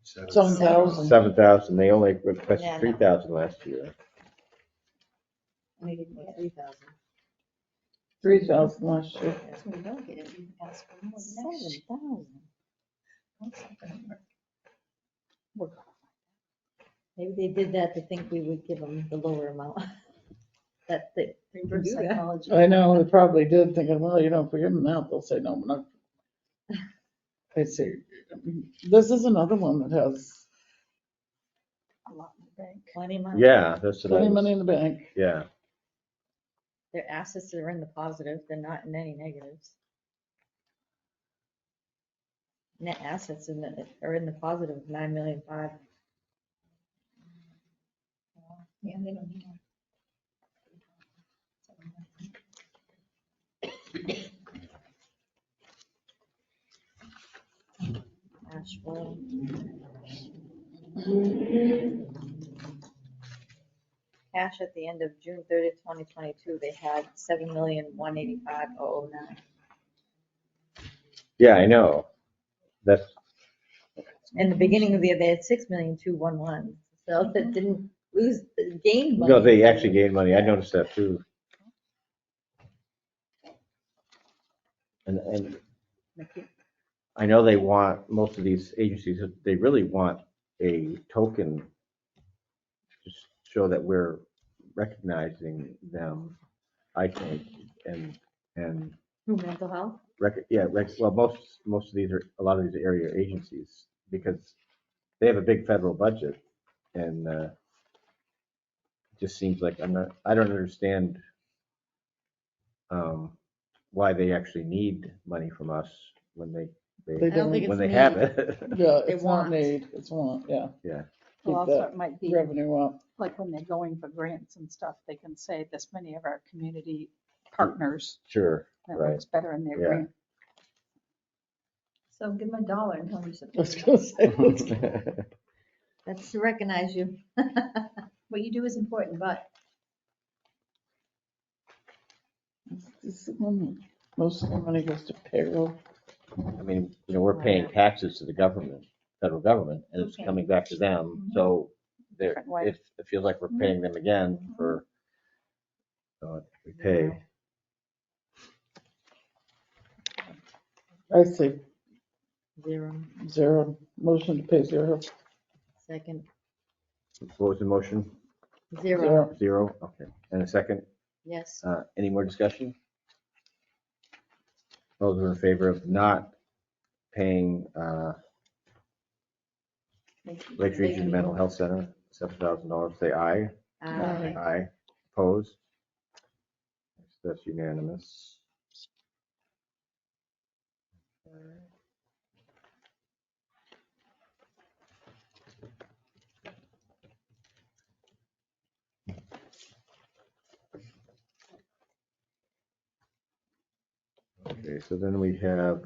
7,000. 7,000, they only requested Yeah, no. 3,000 last year. And they didn't get it. 3,000. 3,000 last year. So we don't get it, you ask for more than next year. 7,000. That's not gonna work. Maybe they did that to think we would give them the lower amount. That they can Reverse do that. psychology. I know, they probably did, thinking, well, you know, if we give them that, they'll say, no, we're not. I say, this is another one that has a lot in the bank. Plenty of money. Yeah, that's what I plenty of money in was, the bank. yeah. Their assets are in the positive, they're not in any negatives. Net assets are in the positive, 9,500,000. Yeah, they don't need one. Cash flow. cash at the end of June 30th, 2022, they had 7,185,009. Yeah, I know. That's, In the beginning of the year, they had 6,211,000. So that didn't lose, gain money. no, they actually gained money. I noticed that too. And I know they want, most of these agencies, they really want a token to show that we're recognizing them, I think, and Mental health? well, most of these are, a lot of these are area agencies, because they have a big federal budget, and it just seems like I don't understand why they actually need money from us when they They don't think when it's they have need. it. Yeah, They it's not want. need, it's want, yeah. Yeah. Well, Keep also that it might be, revenue up. like when they're going for grants and stuff, they can say this many of our community partners. Sure. That Right. works better in their Yeah. grant. So give them $1 and tell them I was support. gonna say, That's to recognize you. What you do is important, but most of the money goes to payroll. I mean, we're paying taxes to the government, federal government, and it's Okay. coming back to them. So Different way. it feels like we're paying them again for we pay. I say 0. zero, motion to pay zero. Second. What was the motion? 0. 0? Okay. And a second? Yes. Any more discussion? Those who are in favor of not paying Lake Region Mental Health Center $7,000, say aye. Aye. Aye. Opposed? That's unanimous. Okay, so then we have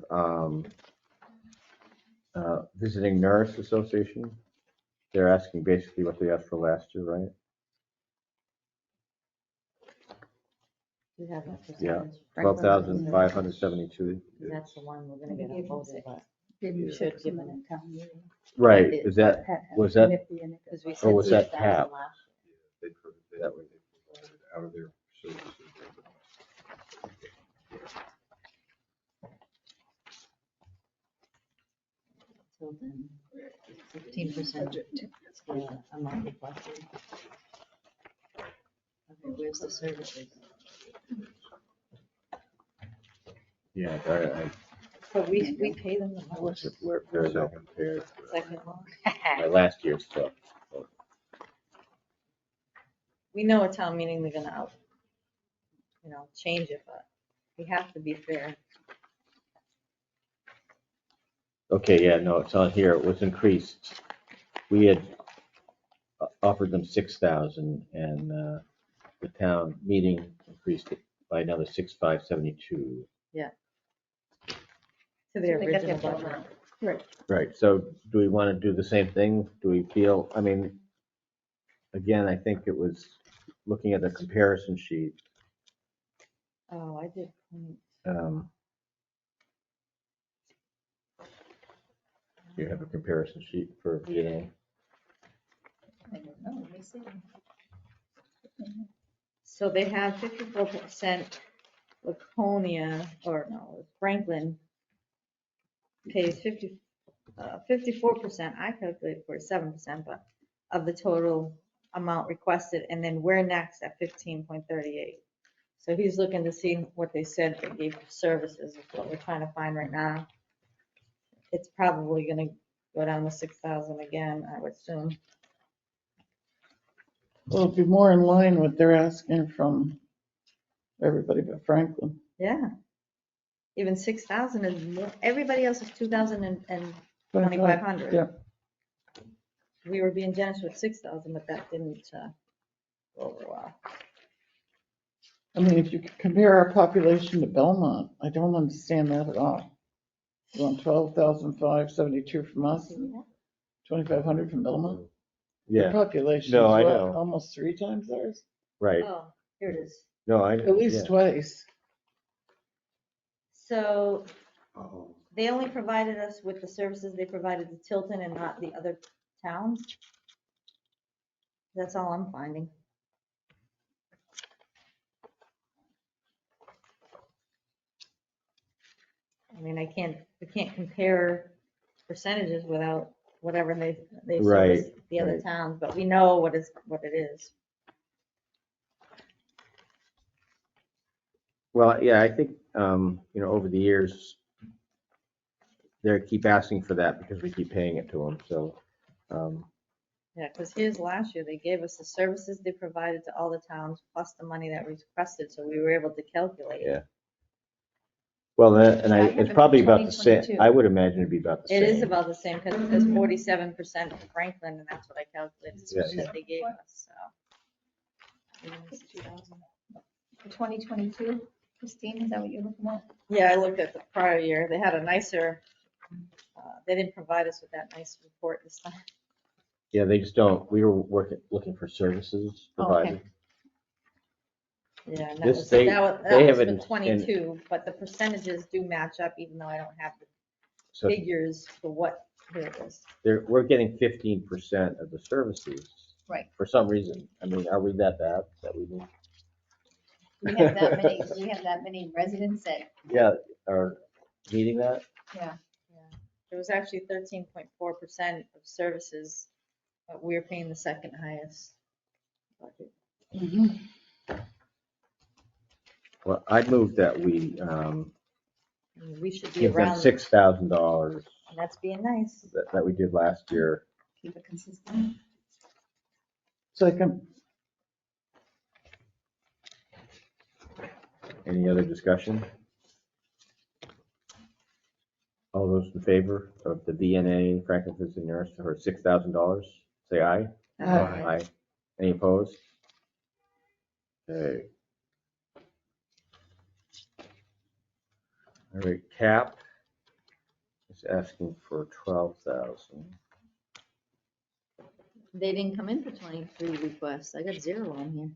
Visiting Nurse Association. They're asking basically what they asked for last year, right? You have that Yeah. percentage. 12,572. That's the one we're gonna get Give them upvoted, but Maybe you Yeah. should Should give give them them- a town meeting. Right, It- is that, was that, Nifty in it. because we Or said was that 6,000 cap? last They that way they provided out of their services. year. Tilton, 15%. Yeah, amount requested. Okay, where's the services? yeah, So we pay them the I most. wasn't very well prepared for Second one. my last year's stuff. We know at town meeting they're gonna change it, but we have to be fair. Okay, yeah, no, it's on here, it was increased. We had offered them 6,000 and the town meeting increased it by another 6,572. To their they got their original full budget. amount. Right, so do we want to do the same thing? Do we feel, I mean, again, I think it was looking at the comparison sheet. Oh, I did. You have a comparison sheet for VNA? I don't know, let me see. So they have 54% Laconia, or no, Franklin pays 54%, I calculated 47%, but of the total amount requested, and then we're next at 15.38. So he's looking to see what they said they gave for services, is what we're trying to find right now. It's probably gonna go down to 6,000 again, I would assume. Well, it'd be more in line with they're asking from everybody but Franklin. Yeah. Even 6,000 is more, everybody else is 2,000 and 25, 2,500. Yeah, We were being generous with 6,000, but that didn't go over well. I mean, if you compare our population to Belmont, I don't understand that at all. You want 12,572 from us, 2,500 from Belmont? Your Yeah, population is No, I what, know. almost 3 times ours? right. Oh, here it is. No, I. At least yeah. twice. So Oh, they only provided us with the services they provided to Tilton and not the other towns. That's all I'm finding. I mean, we can't compare percentages without whatever they service Right, the other right. towns, but we know what it is. Well, yeah, I think, over the years, they keep asking for that because we keep paying it to them, so. Yeah, because here's last year, they gave us the services they provided to all the towns plus the money that was requested, so we were able to calculate. Yeah. Well, and I have it's it probably for about the same, 2022. I would imagine it'd be about the It same. is about the same, because it says 47% for Franklin, and that's what I calculated, Yeah, that they gave us, so. For 2022, Christine, is that what you're looking at? Yeah, I looked at the prior year, they had a nicer, they didn't provide us with that nice report this time. Yeah, they just don't, we were looking for services Oh, okay. provided. Yeah, and that This, was, they- that they was have for it in- 22, but the percentages do match up, even though I don't have the So figures for what, here it is. we're getting 15% of the services. Right. For some reason. I mean, are we that bad that we need? We have that many residents that, Yeah, are needing that? yeah. It was actually 13.4% of services, but we're paying the second highest budget. Well, I'd move that we I mean, we should be give them around, $6,000 and that's being nice. that we did last year. Keep it consistent. Second, Any other discussion? All those in favor of the VNA Franklin Visiting Nurse for $6,000, say aye. Aye. Aye. Any opposed? Okay. All right, CAP is asking for 12,000. They didn't come in for 23 requests. I got 0 on here.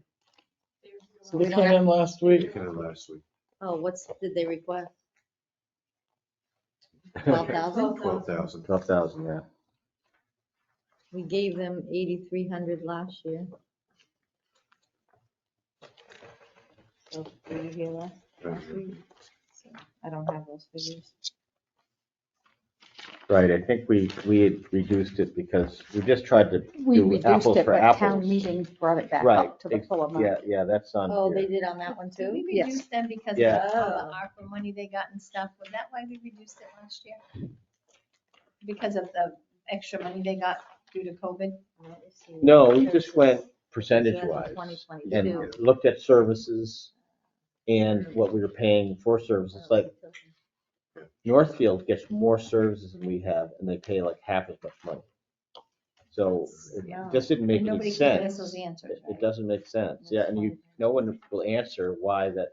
So they we don't came have, in last week. kind of last week. oh, did they request? 12,000? 12,000. 12,000, yeah. We gave them 8,300 last year. So, were you here last week? So, I don't have those figures. Right, I think we had reduced it because we just tried to We do reduced apples it, for but town apples. meeting brought it back Right. up to the full amount. Yeah, that's on Oh, they here. did on that one Did too? we Yes. reduce them because of Yeah. all the ARPA money they got and stuff? Was that why we reduced it last year? Because of the extra money they got due to COVID? No, we just went percentage wise 2022. and looked at services and what we were paying for services. Like Northfield gets more services than we have and they pay like half as much money. So it just didn't make any Nobody can give us sense. those answers, It right? doesn't make sense. Yeah, and no one will answer why that,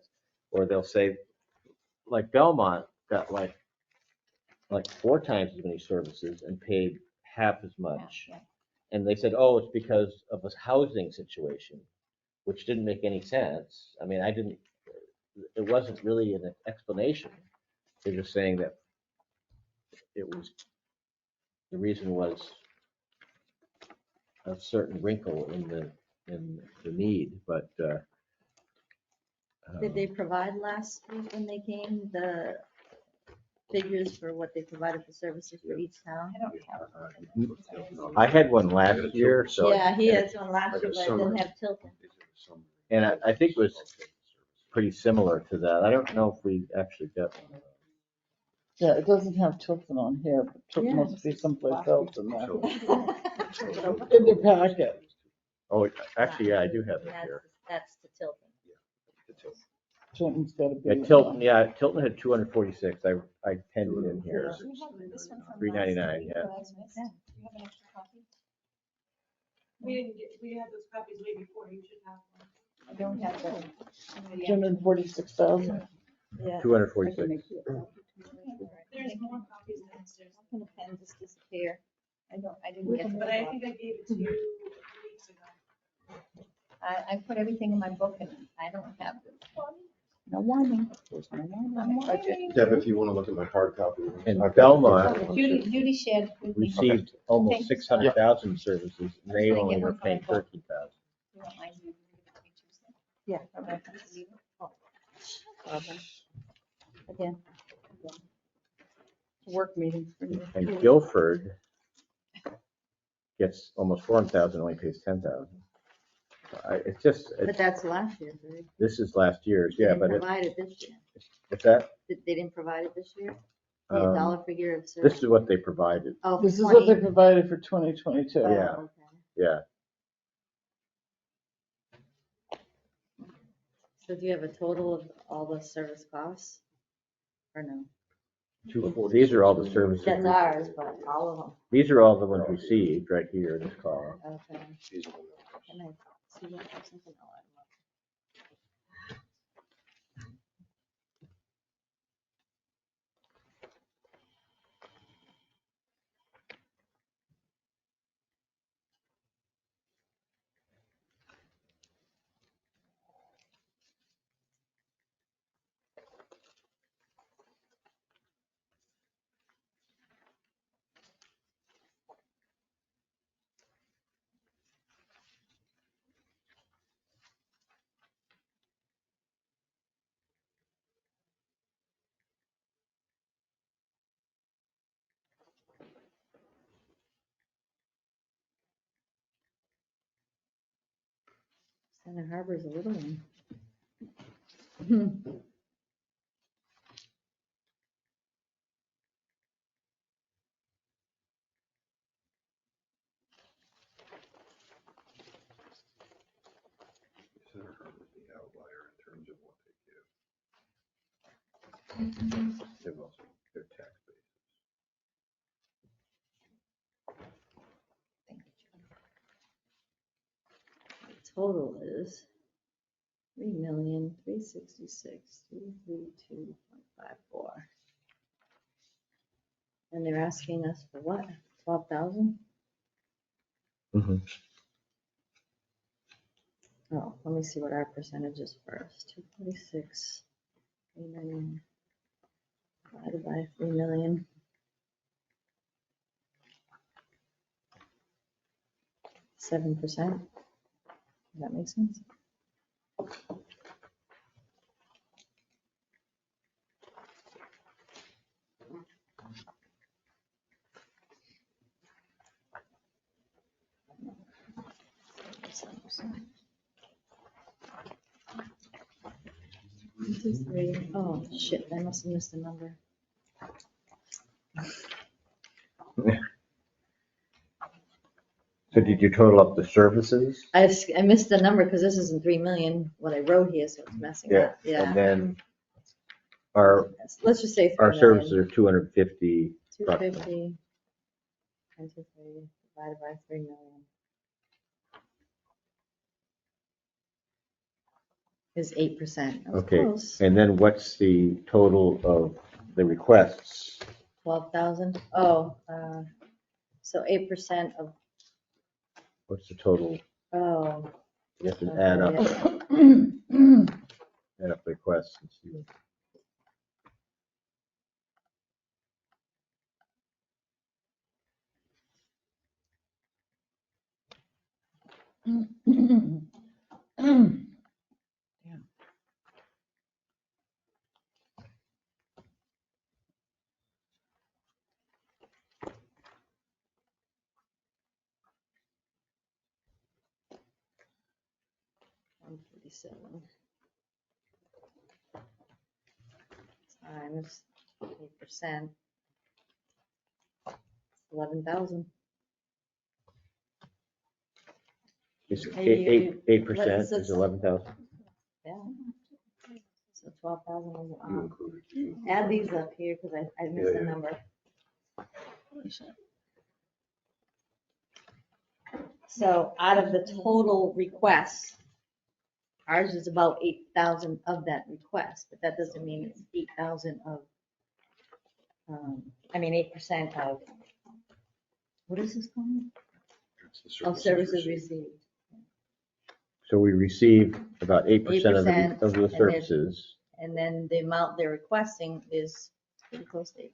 or they'll say, like Belmont got like 4 times as many services and paid half as much. Yeah, yeah. And they said, oh, it's because of a housing situation, which didn't make any sense. I mean, it wasn't really an explanation. They're just saying that the reason was a certain wrinkle in the need, but. Did they provide last week when they came, the figures for what they provided for services for each town? I don't have. I had one last year, so. Yeah, he has one last year, but it didn't have Tilton. And I think it was pretty similar to that. I don't know if we actually got one. Yeah, it doesn't have Tilton on here, but Tilton Yeah. must be someplace else in there. In your packet. Oh, actually, yeah, I do have it here. That's the Tilton. Tilton's gotta be. Tilton had 246. I penned it in here. Do you have this one from $3.99, last week yeah. that I missed? Do you have an extra copy? We had those copies way before, you should have one. I don't have the. 246,000. Yeah. 246. There's more copies downstairs. How can a pen just disappear? I didn't get But the. I think I gave it to you I put everything in my book and I don't have this one. No whining. There's no whining on the budget. Deb, if you want to look at my hard copy. And I've got- Belmont Judy shared with me. received Okay. almost 600,000 services, and they only were paying 13,000. You don't mind me choosing? Yeah. Okay. Again. Work meeting for you. And Guilford gets almost 400,000, only pays 10,000. It's just, But that's last year, right? this is last year's, They yeah, didn't but provide it this year. what's that? They didn't provide it this year? The Um, dollar figure of This service? is what they provided, Oh, This is what they 20. provided for 2022. Oh, yeah. okay. yeah. So do you have a total of all the service costs? Or no? These are all the services. That's ours, but all of them. These are all the ones received right here in this column. Okay. These are the Can I see what there's something? Oh, I don't know. Center Harbor's a little one. Center Harbor's the outlier in terms of what they give. They've also, their tax base. The total is 3,366,332.54. And they're asking us for what? 12,000? Mhm. Oh, let me see what our percentage is first. 246, 3 million, divided by 3 million. 7%. Does that make sense? One, 2, 3. Oh, shit, I must have missed a number. So did you total up the services? I missed the number because this isn't 3 million, what I wrote here, so it's messing up. And Yeah. then our, Let's just say 3 our million. services are 250. 250, 1, 2, 3, divided by 3 million. Is 8%. That was Okay, close. and then what's the total of the requests? 12,000. Oh, so 8% of, What's the total? oh. You have to okay, add up, yeah. add up requests and see. $147 times 8%. 11,000. It's Hey, 8% let's- is 11,000. Yeah. So 12,000 is, You included two. add these up here because I missed Yeah, a yeah. number. So out of the total requests, ours is about 8,000 of that request, but that doesn't mean it's 8,000 of, 8% of, what is this called? It's the Of services received. received. So we receive about 8% of 8%, the and then- services. And then the amount they're requesting is pretty close to 8%.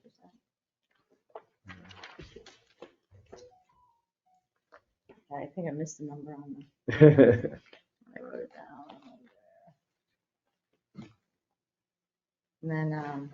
I think I missed the number on the, I wrote it down. And then,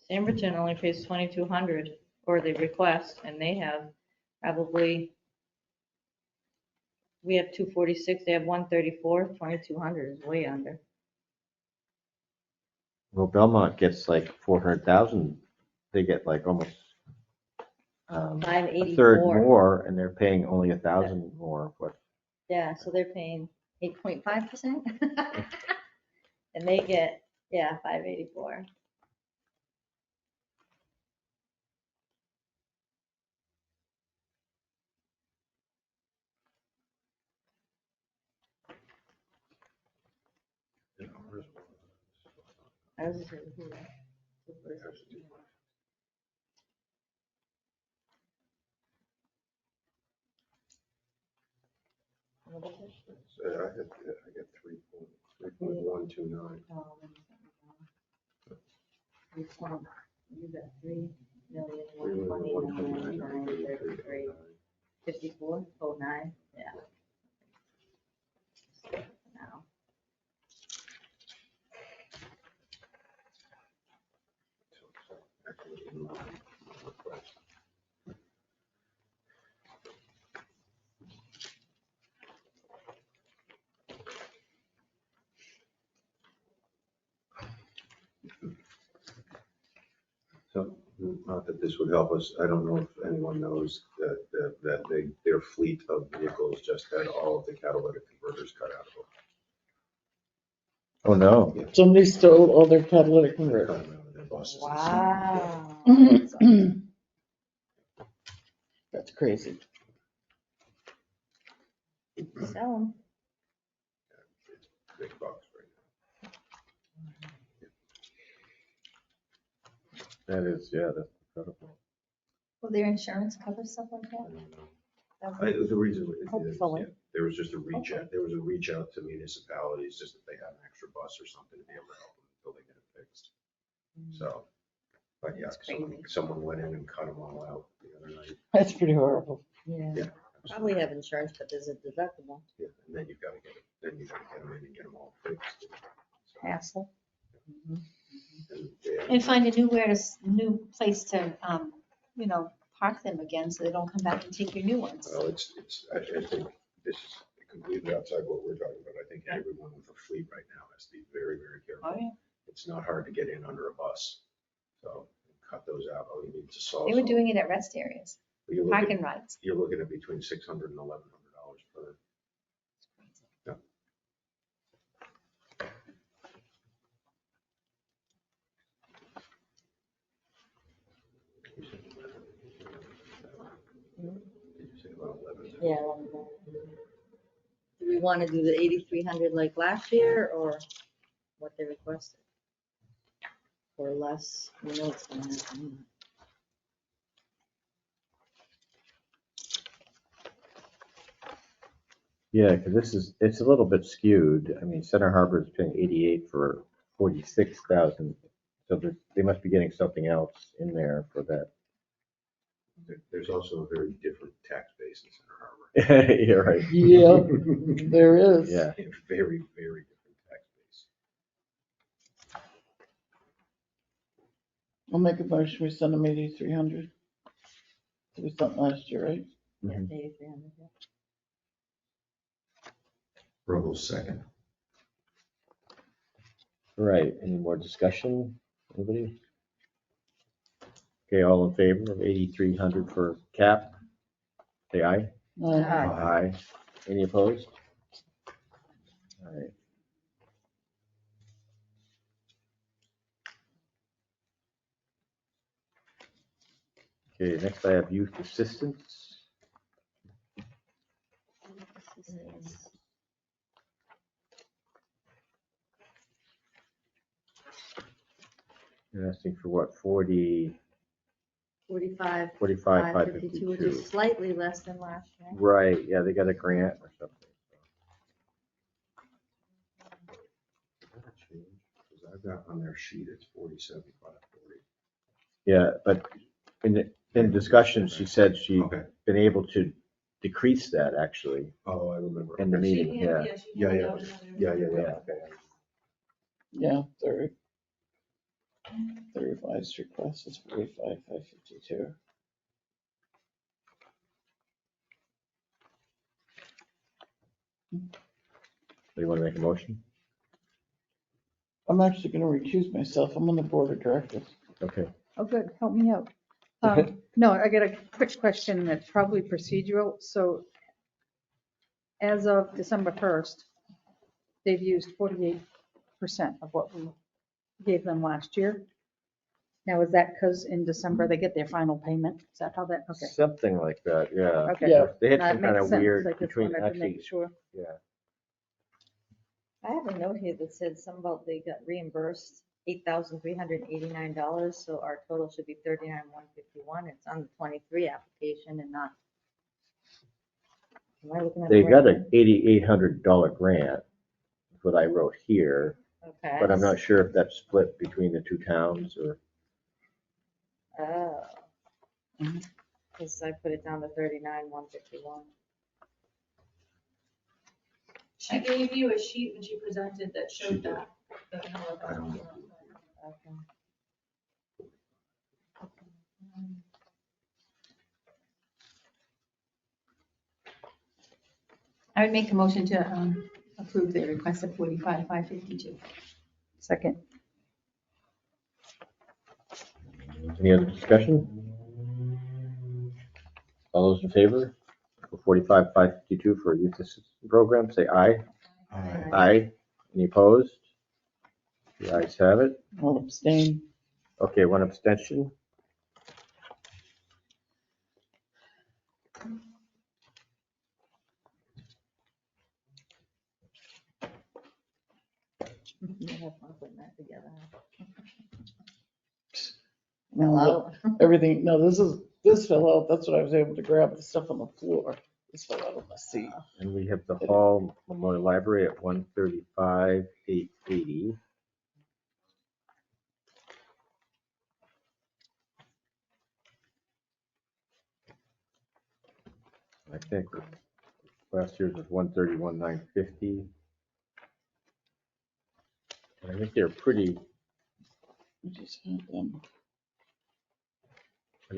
Samberton only pays 2,200, or they request, and they have probably, we have 246, they have 134, 2,200 is way under. Well, Belmont gets like 400,000. They get like almost a third 584. more, and they're paying only 1,000 more. What? Yeah, so they're paying 8.5%. And they get, 584. I was just saying, I get 3.129. You got 3,129,933. 54, 09, yeah. Now. So, not that this would help us, I don't know if anyone knows that their fleet of vehicles just had all of the catalytic converters cut out of Oh, no. them. Somebody stole all their catalytic Yeah. converters. Cut them out of their buses. Wow. That's crazy. Sell them. Big bucks right That is, yeah, that's incredible. Will their insurance cover stuff like now. I that? don't know. That It was the reason, Hopefully. yeah, there was just a reach out, there was a reach out to municipalities, just if they had an extra bus or something to be able to help them until they get it fixed. So, but yeah, That's crazy. someone went in and cut them all out the other night. That's pretty horrible. Yeah. Yeah. Probably have insurance, but there's a deductible. Yeah, and then you've got to get it, then you got to get them in and get them all fixed. So, hassle. and they- And find a new place to, park them again, so they don't come back and take your new ones. Well, I think this is completely outside what we're talking about. I think everyone with a fleet right now has to be very, very careful. Oh, yeah. It's not hard to get in under a bus, so cut those out. All you need to solve. They were doing it at rest areas, parking rides. You're looking at between $600 and $1,100 per. Yeah. Did you say about 11? Yeah. Do we want to do the 8,300 like last year, or what they requested? Or less, we know it's gonna happen. Yeah, because it's a little bit skewed. I mean, Center Harbor is paying 88 for 46,000. So they must be getting something else in there for that. There's also a very different tax base in Center Harbor. You're right. Yeah, there is. Yeah. A very, very different tax base. I'll make a motion, we send them 8,300. We sent last year, right? Yeah, Mhm. 8,300. Yeah. Ruggles second. Right. Any more discussion? Anybody? Okay, all in favor of 8,300 for cap? Say aye. Aye. Any opposed? All right. Okay, next I have youth assistance. You're asking for what, 40, 45, 45, 552, which is 552? slightly less than last year. Right, yeah, they got a grant or something. Because I've got on their sheet, it's 47,540. Yeah, but in discussion, she said she'd Okay. been able to decrease that actually Oh, I remember. in the Okay. meeting, yeah. Yeah, yeah. Okay. Yeah, the revised request is 45,552. Do you want to make a motion? I'm actually gonna recuse myself. I'm on the board of directors. Okay. Oh, good, help me out. No, I got a quick question that's probably procedural. So as of December 1st, they've used 48% of what we gave them last year. Now, is that because in December they get their final payment? Is that how that, okay. Something like that, yeah. Okay. Yeah. They had That some kind makes of sense. weird I just between, wanted to actually, make sure. yeah. I have a note here that said something about they got reimbursed $8,389, so our total should be $39,151. It's on the 23 application and not. Am I looking at the They right got one? an $8,800 grant, is what I wrote here, Okay. but I'm not sure if that's split between the two towns or. Oh. Because I put it down to 39,151. She gave you a sheet when she presented that She showed did. that. I don't know. Okay. I would make a motion to approve the request of 45,552. Second. Any other discussion? All those in favor for 45,552 for a youth assistance program, say aye. Aye. Aye. Any opposed? The ayes have it. I'll abstain. Okay, one abstention. You have fun putting that together. No, everything, no, this fell out. That's what I was able to grab, the stuff on the floor. This fell out of my seat. And we have the Hall Memorial Library at 135,880. I think last year's was 131,950. And I think they're pretty We just had them.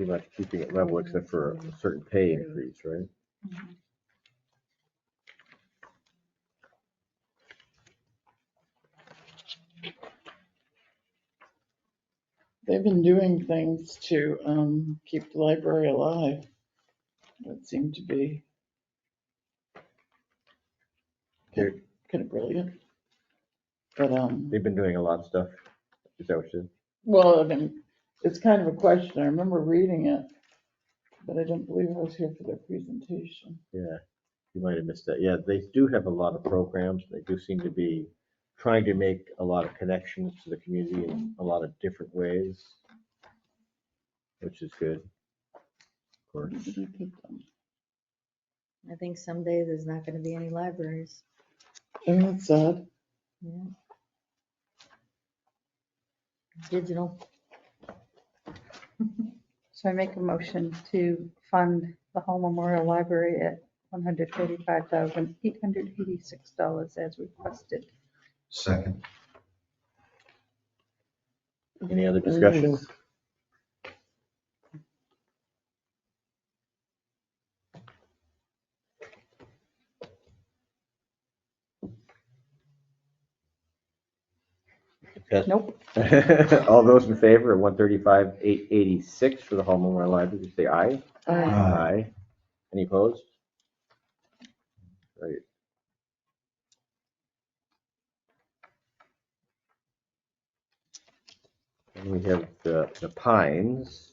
much keeping it level except for a certain pay increase, right? They've been doing things to keep the library alive. That seemed to be kind of brilliant. But They've been doing a lot of stuff. Is that what you said? well, I mean, it's kind of a question. I remember reading it, but I don't believe I was here for their presentation. Yeah, you might have missed that. Yeah, they do have a lot of programs. They do seem to be trying to make a lot of connections to the community in a lot of different ways, which is good. Of course. Where did I put them? I think someday there's not going to be any libraries. Oh, that's sad. Yeah. Digital. So I make a motion to fund the Hall Memorial Library at $135,886 as requested. Second. Any other discussion? Nope. All those in favor of 135,886 for the Hall Memorial Library, say aye. Aye. Any opposed? Right. And we have the Pines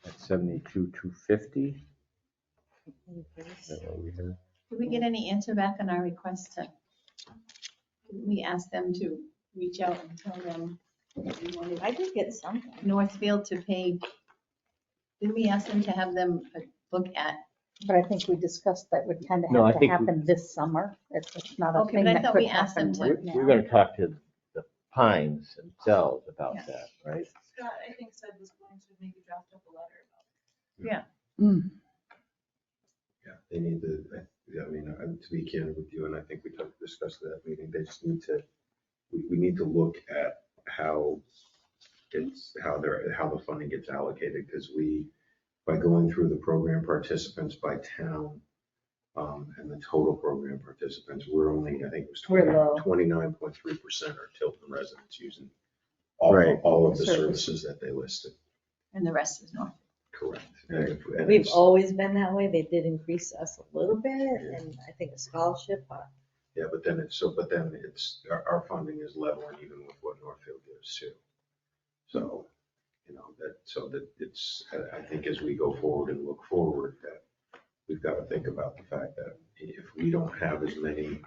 at 72,250. Is that what we have? Did we get any answer back on our request to, didn't we ask them to reach out and tell them that we wanted I did get something. Northfield to pay. Didn't we ask them to have them look at? But I think we discussed that would kind of No, I have to think we- happen this summer. It's not a Okay, thing but I that thought could we asked them happen to- right now. We're gonna talk to the Pines themselves about Yeah. that, right? Scott, I think, said was going to maybe draft up a letter about Mm. Yeah, they need to, I mean, to be candid with you, and I think we discussed that meeting, they just need to, we need to look at how how the funding gets allocated, because by going through the program participants by town, and the total program participants, we're only, I think it was We're low. 29.3% are Tilton residents using Right. all of the Services. services that they listed. And the rest is North. Correct. And We've it's- always been that way. They did increase us a little bit, and I think a scholarship, but Yeah, but then our funding is leveling even with what Northfield gives too. So, that it's, I think as we go forward and look forward, that we've got to think about the fact that if we don't have as many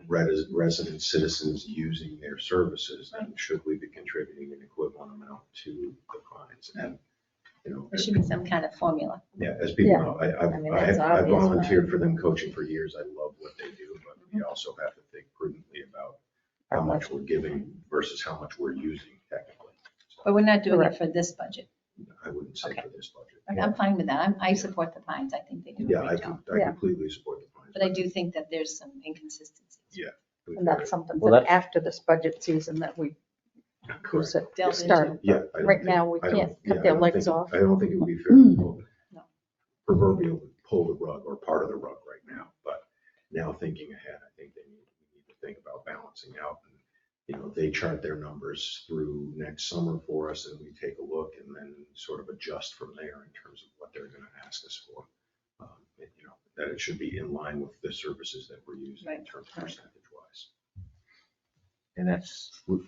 resident citizens using their services, then should we be contributing an equivalent amount to the Pines? And, There should be some kind of formula. yeah, as people Yeah. know, I mean, I've that's obvious, volunteered but- for them coaching for years. I love what they do, but we also have to think prudently about how much we're giving versus how much we're using technically. So But we're not doing it Correct. for this budget. I wouldn't say Okay. for this budget. I'm fine with that. I support the Pines. I think they do Yeah, a I great job. I Yeah. completely support the Pines. But I do think that there's some inconsistencies. Yeah. And that's something Well, that that's- after this budget season that we Correct. Delve start. into. Yeah. I don't Right think- now, we I don't- can't yeah, cut I their don't legs think- off. I don't think it would be fair to No. proverbially pull the rug or part of the rug right now, but now thinking ahead, I think we need to think about balancing out. And they chart their numbers through next summer for us, and we take a look and then sort of adjust from there in terms of what they're gonna ask us for. That it should be in line with the services that we're using in terms of percentage wise. And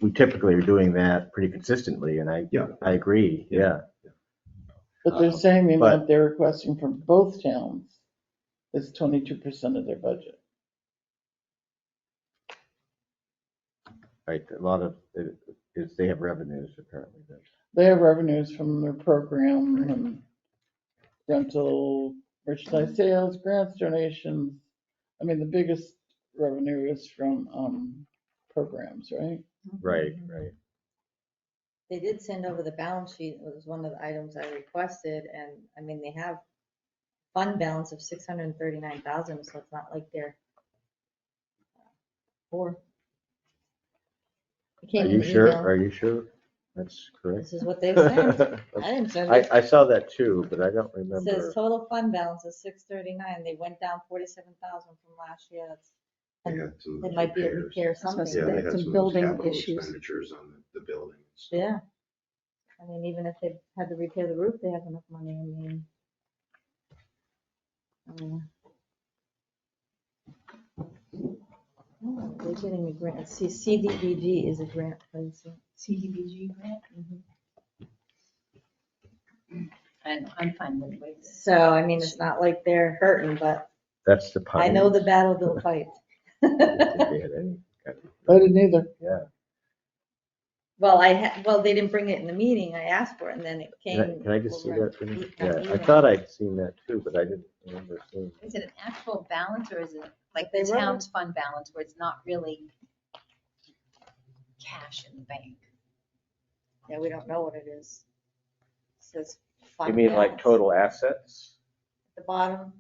we typically are doing that pretty consistently, and I agree, yeah. But they're saying the But- amount they're requesting from both towns is 22% of their budget. Right, a lot of it is they have revenues apparently. They have revenues from their program and rental, merchandise sales, grants, donations. I mean, the biggest revenue is from programs, right? Right, right. they did send over the balance sheet. It was one of the items I requested, and I mean, they have fund balance of 639,000, so it's not like they're poor. It Are came in you the sure? email. Are you sure? That's correct. This is what they sent. I didn't send it. I saw that too, but I don't It remember. says total fund balance is 639. They went down 47,000 from last year. That's, They had some it might be a repairs. repair I was gonna something. say, Yeah, they had had some some of those building capital issues. expenditures on the building. Yeah. I mean, even if they had to repair the roof, they have enough money. I mean. Oh, they're getting a grant. See, CDBG is a grant placing. CDBG grant. I'm fine with it. So, I mean, it's not like they're hurting, but That's the I know the Pines. battle they'll fight. If they had any kind of- I didn't either. Yeah. Well, well, they didn't bring it in the meeting. I asked for it and then it came. Can I just see over that? for a an minute? email. Yeah, I thought I'd seen that too, but I didn't remember seeing. Is it an actual balance or is it like They the wrote it. town's fund balance where it's not really cash in the bank? Yeah, we don't know what it is. It says. You fund mean like balance total assets? at the bottom.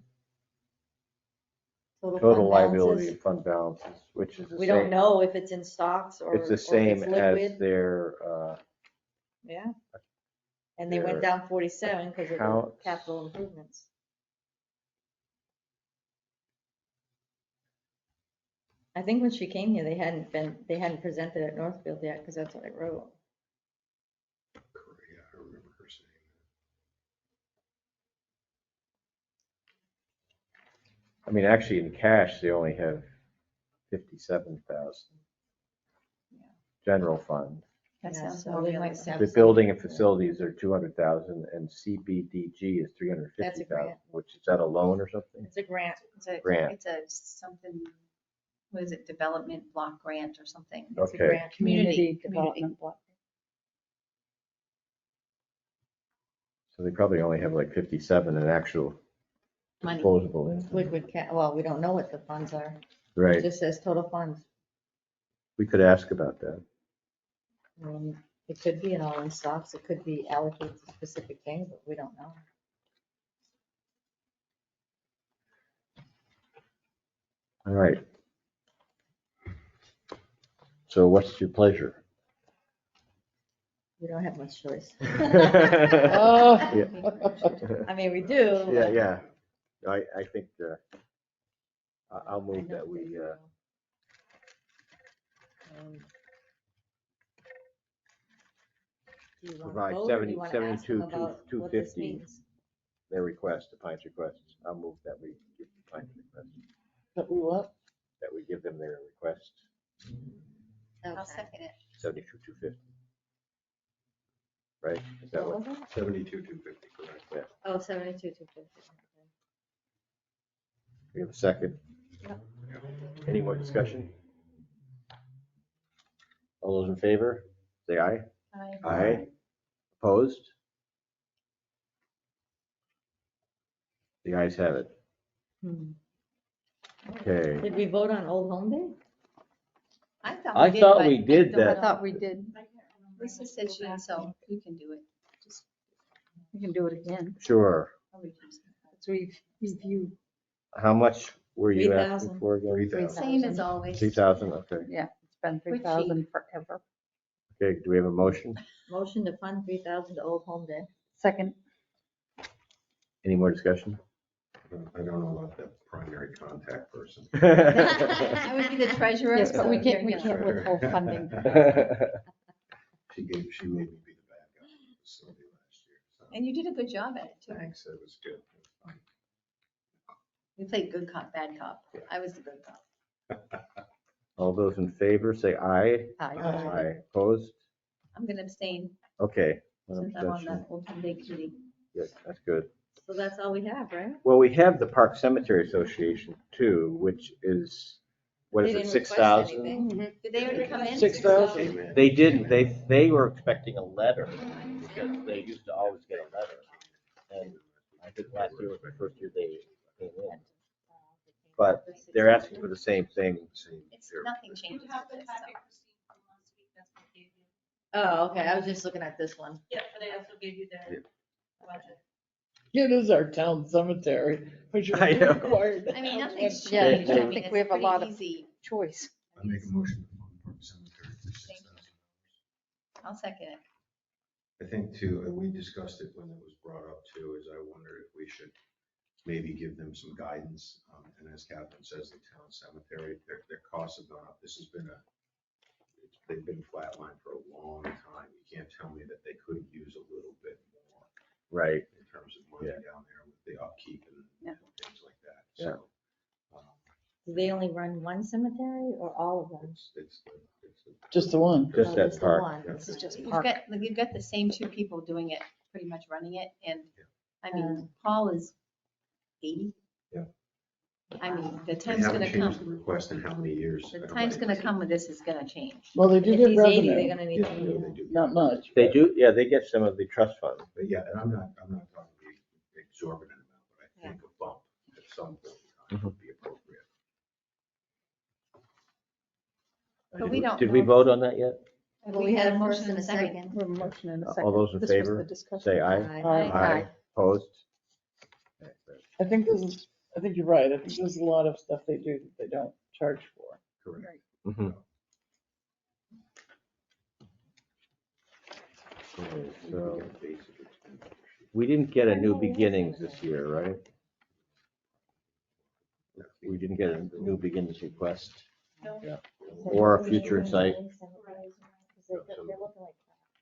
Total fund liability balances. fund balances, which is the We don't same, know if it's in stocks or. it's the or if same it's as liquid. their, Yeah. And they went their down 47 because of the accounts. capital improvements. I think when she came here, they hadn't presented at Northfield yet, because that's what I wrote. Yeah, I remember her saying I mean, actually in cash, they only have 57,000. General fund. That Yeah, sounds so more they might realistic. have The some- building and facilities are 200,000 and CBDG is That's a 350,000, grant. which is that a loan or something? It's a grant. It's a, Grant. it's a something, what is it, development block grant or something? It's a Okay. grant. Community Community. development block. So they probably only have like 57 in actual Money. disposable income. Liquid well, we don't know what the funds are. It Right. just says total funds. We could ask about that. It could be in all in stocks, it could be allocated to specific things, but we don't know. All right. So what's your pleasure? We don't have much choice. Oh. I mean, we do. Yeah, but- yeah. I think I'll move that we, Do you wanna provide vote, or do you wanna ask them 72, about what 250. this means? their request, the Pines request. I'll move that we give the Pines request, But we what? that we give them their request, I'll Okay. second it. 72,250. Right? Is that What what? was it? 72,250, correct. Yeah. Oh, 72,250. We have a second. Any more discussion? All those in favor, say aye. Aye. Opposed? The ayes have it. Okay. Did we vote on Old Home Day? I thought I we did, thought but we did I don't I that. know. thought we did. Lisa said she, so you can do it. Just We can do it again. Sure. I'll recuse myself. So we've reviewed. How much were you 3,000. asking for again? 3,000. Same as always. 3,000, okay. Yeah, it's been Pretty 3,000 forever. Okay, do we have a motion? Motion to fund 3,000 to Old Home Day. Second, Any more discussion? I don't know about that primary contact person. I would be the treasurer. yes, but so we here can't, we you go. can't withhold funding. She made me be the bad guy at the facility last year. So And you did a good job at it too. thanks, it was good. It was fun. You played good cop, bad cop. I was the good cop. All those in favor, say aye. Aye. Aye. Opposed? I'm gonna abstain Okay. One since I'm on abstention. the old home day committee. Good, that's good. So that's all we have, right? Well, we have the Park Cemetery Association too, which is, what is They it, didn't request 6,000? anything. Did they already come in? 6,000. Amen. They didn't, they were expecting a letter, because they used to always get a letter. And I think last year was the first year they came in. But they're asking for the same thing. It's, nothing changes with this, so. Oh, okay, I was just looking at this one. Yeah, but I also gave you their budget. It is our town cemetery, which is I know. required. to I mean, have nothing's one. Yeah, I changed. don't I mean, think it's we have a lot pretty of- easy. Choice. I make a motion to fund Park Cemetery for $6,000. I'll second it. I think too, and we discussed it when it was brought up too, is I wonder if we should maybe give them some guidance. And as Catherine says, the town cemetery, their costs have gone up. This has been they've been flatlined for a long time. You can't tell me that they couldn't use a little bit more Right. in terms of money Yeah. down there with the upkeep and Yeah. things like that. Yeah. So, Do they only run one cemetery or all of them? it's Just the one. Just Oh, that the park. one. This is just You've park. got the same two people doing it, pretty much running it, and, I mean, Um, Paul is 80. Yeah. I mean, the They time's haven't gonna changed come, the request in how many years? the time's gonna come when this is gonna change. Well, they do If get he's 80, they're revenue, gonna need Yeah, to. no, they do. not much. They do, yeah, they get some of the trust fund. But yeah, and I'm not talking the exorbitant amount, but I think a bump at some point in time would be appropriate. But we don't Did we know. vote on that yet? Well, we had a motion and a second. We have a motion and a All second. those in This was favor, the discussion. say aye. Aye. Opposed? I think I think you're right. I think there's a lot of stuff they do that they don't charge for. Correct. Mhm. Okay, so we didn't get a new beginnings this year, right? We didn't get a new beginnings request or a future insight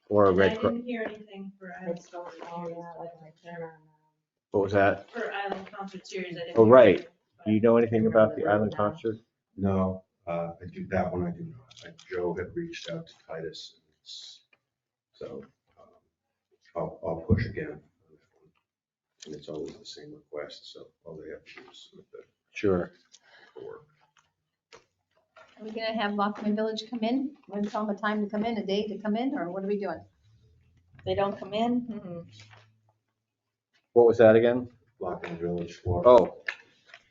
or a And I red cross. didn't hear anything for Island Concert Series, What was that? for Island Concert Series. I didn't Oh, hear right. anything, Do you know anything about the island concert? No, I do, that one I do not. Joe had reached out to Titus, and so I'll push again on that one. And it's always the same request, so all they have to do is submit the Sure. work. Are we gonna have Lockman Village come in? We're gonna tell them a time to come in, a day to come in, or what are we doing? They don't come in? What was that again? Lock-in Village for. Oh,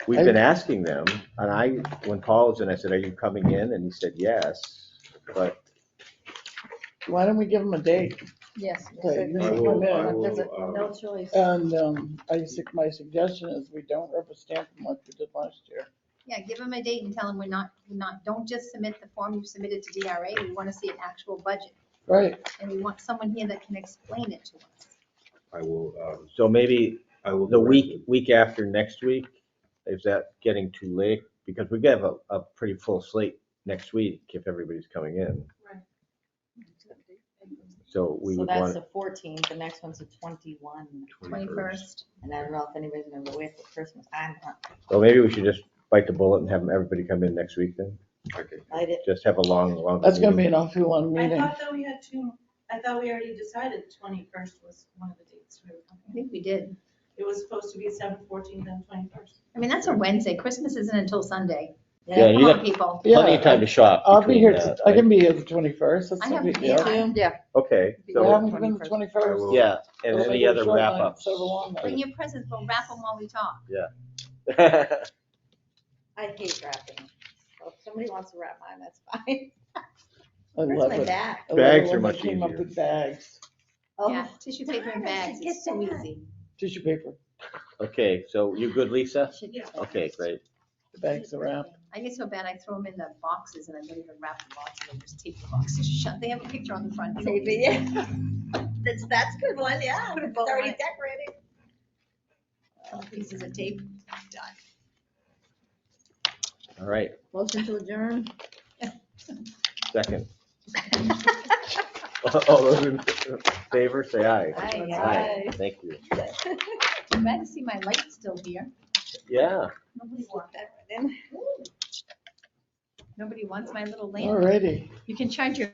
we've been asking them, and when Paul was in, I said, are you coming in? And he said, yes, but Why don't we give them a date? Yes. Okay, you I can will, come I in. will, No choice. And my suggestion is we don't rubber stamp them like we did last year. Yeah, give them a date and tell them don't just submit the form you submitted to DRA. We want to see an actual budget. Right. And we want someone here that can explain it to us. I will, so maybe I will. the direct week after next week, is that getting too late? Because we have a pretty full slate next week if everybody's coming in. Right. So we So would that's want, the 14th, the next one's the 21. 21st. And I don't know if anybody's gonna be away for Christmas. I'm not. well, maybe we should just bite the bullet and have everybody come in next week then. Okay. I did. Just have a long. That's gonna be meeting. an awfully long I meeting. thought that we had two, I thought we already decided the 21st was one of the dates we were I coming. think we did. It was supposed to be 7, 14, then 21st. I mean, that's a Wednesday. Christmas isn't until Sunday. Yeah, Come you on, got people. plenty of time to shop. I'll be between here, that, I right? can be here the 21st, that's I no have, big deal. Yeah. Okay, We so, haven't come in the 21st. yeah, and It'll any make it a other short wrap night ups? instead of a long night. bring your presents, we'll wrap them while we talk. I hate wrapping. So if somebody wants to wrap mine, that's fine. I Where's love my it. bag? I love Bags it are when they much came up easier. with bags, Yeah, tissue paper and darn, I bags. should It's get so that. easy. tissue paper, Okay, so you good, Lisa? Yeah. Okay, great. the bags are wrapped. I get so bad, I throw them in the boxes and I don't even wrap the boxes. I just tape the boxes shut. They have a picture on the front. Tape it, yeah. That's a good one, yeah. Put a It's bow on already it. decorated. Pieces of tape, done. All right, Motion to adjourn. second. All those in favor, say aye. Aye. Thank you. I'm glad to see my light's still here. Yeah. Nobody wants That right in. Nobody wants my little lamp. Alrighty. You can charge your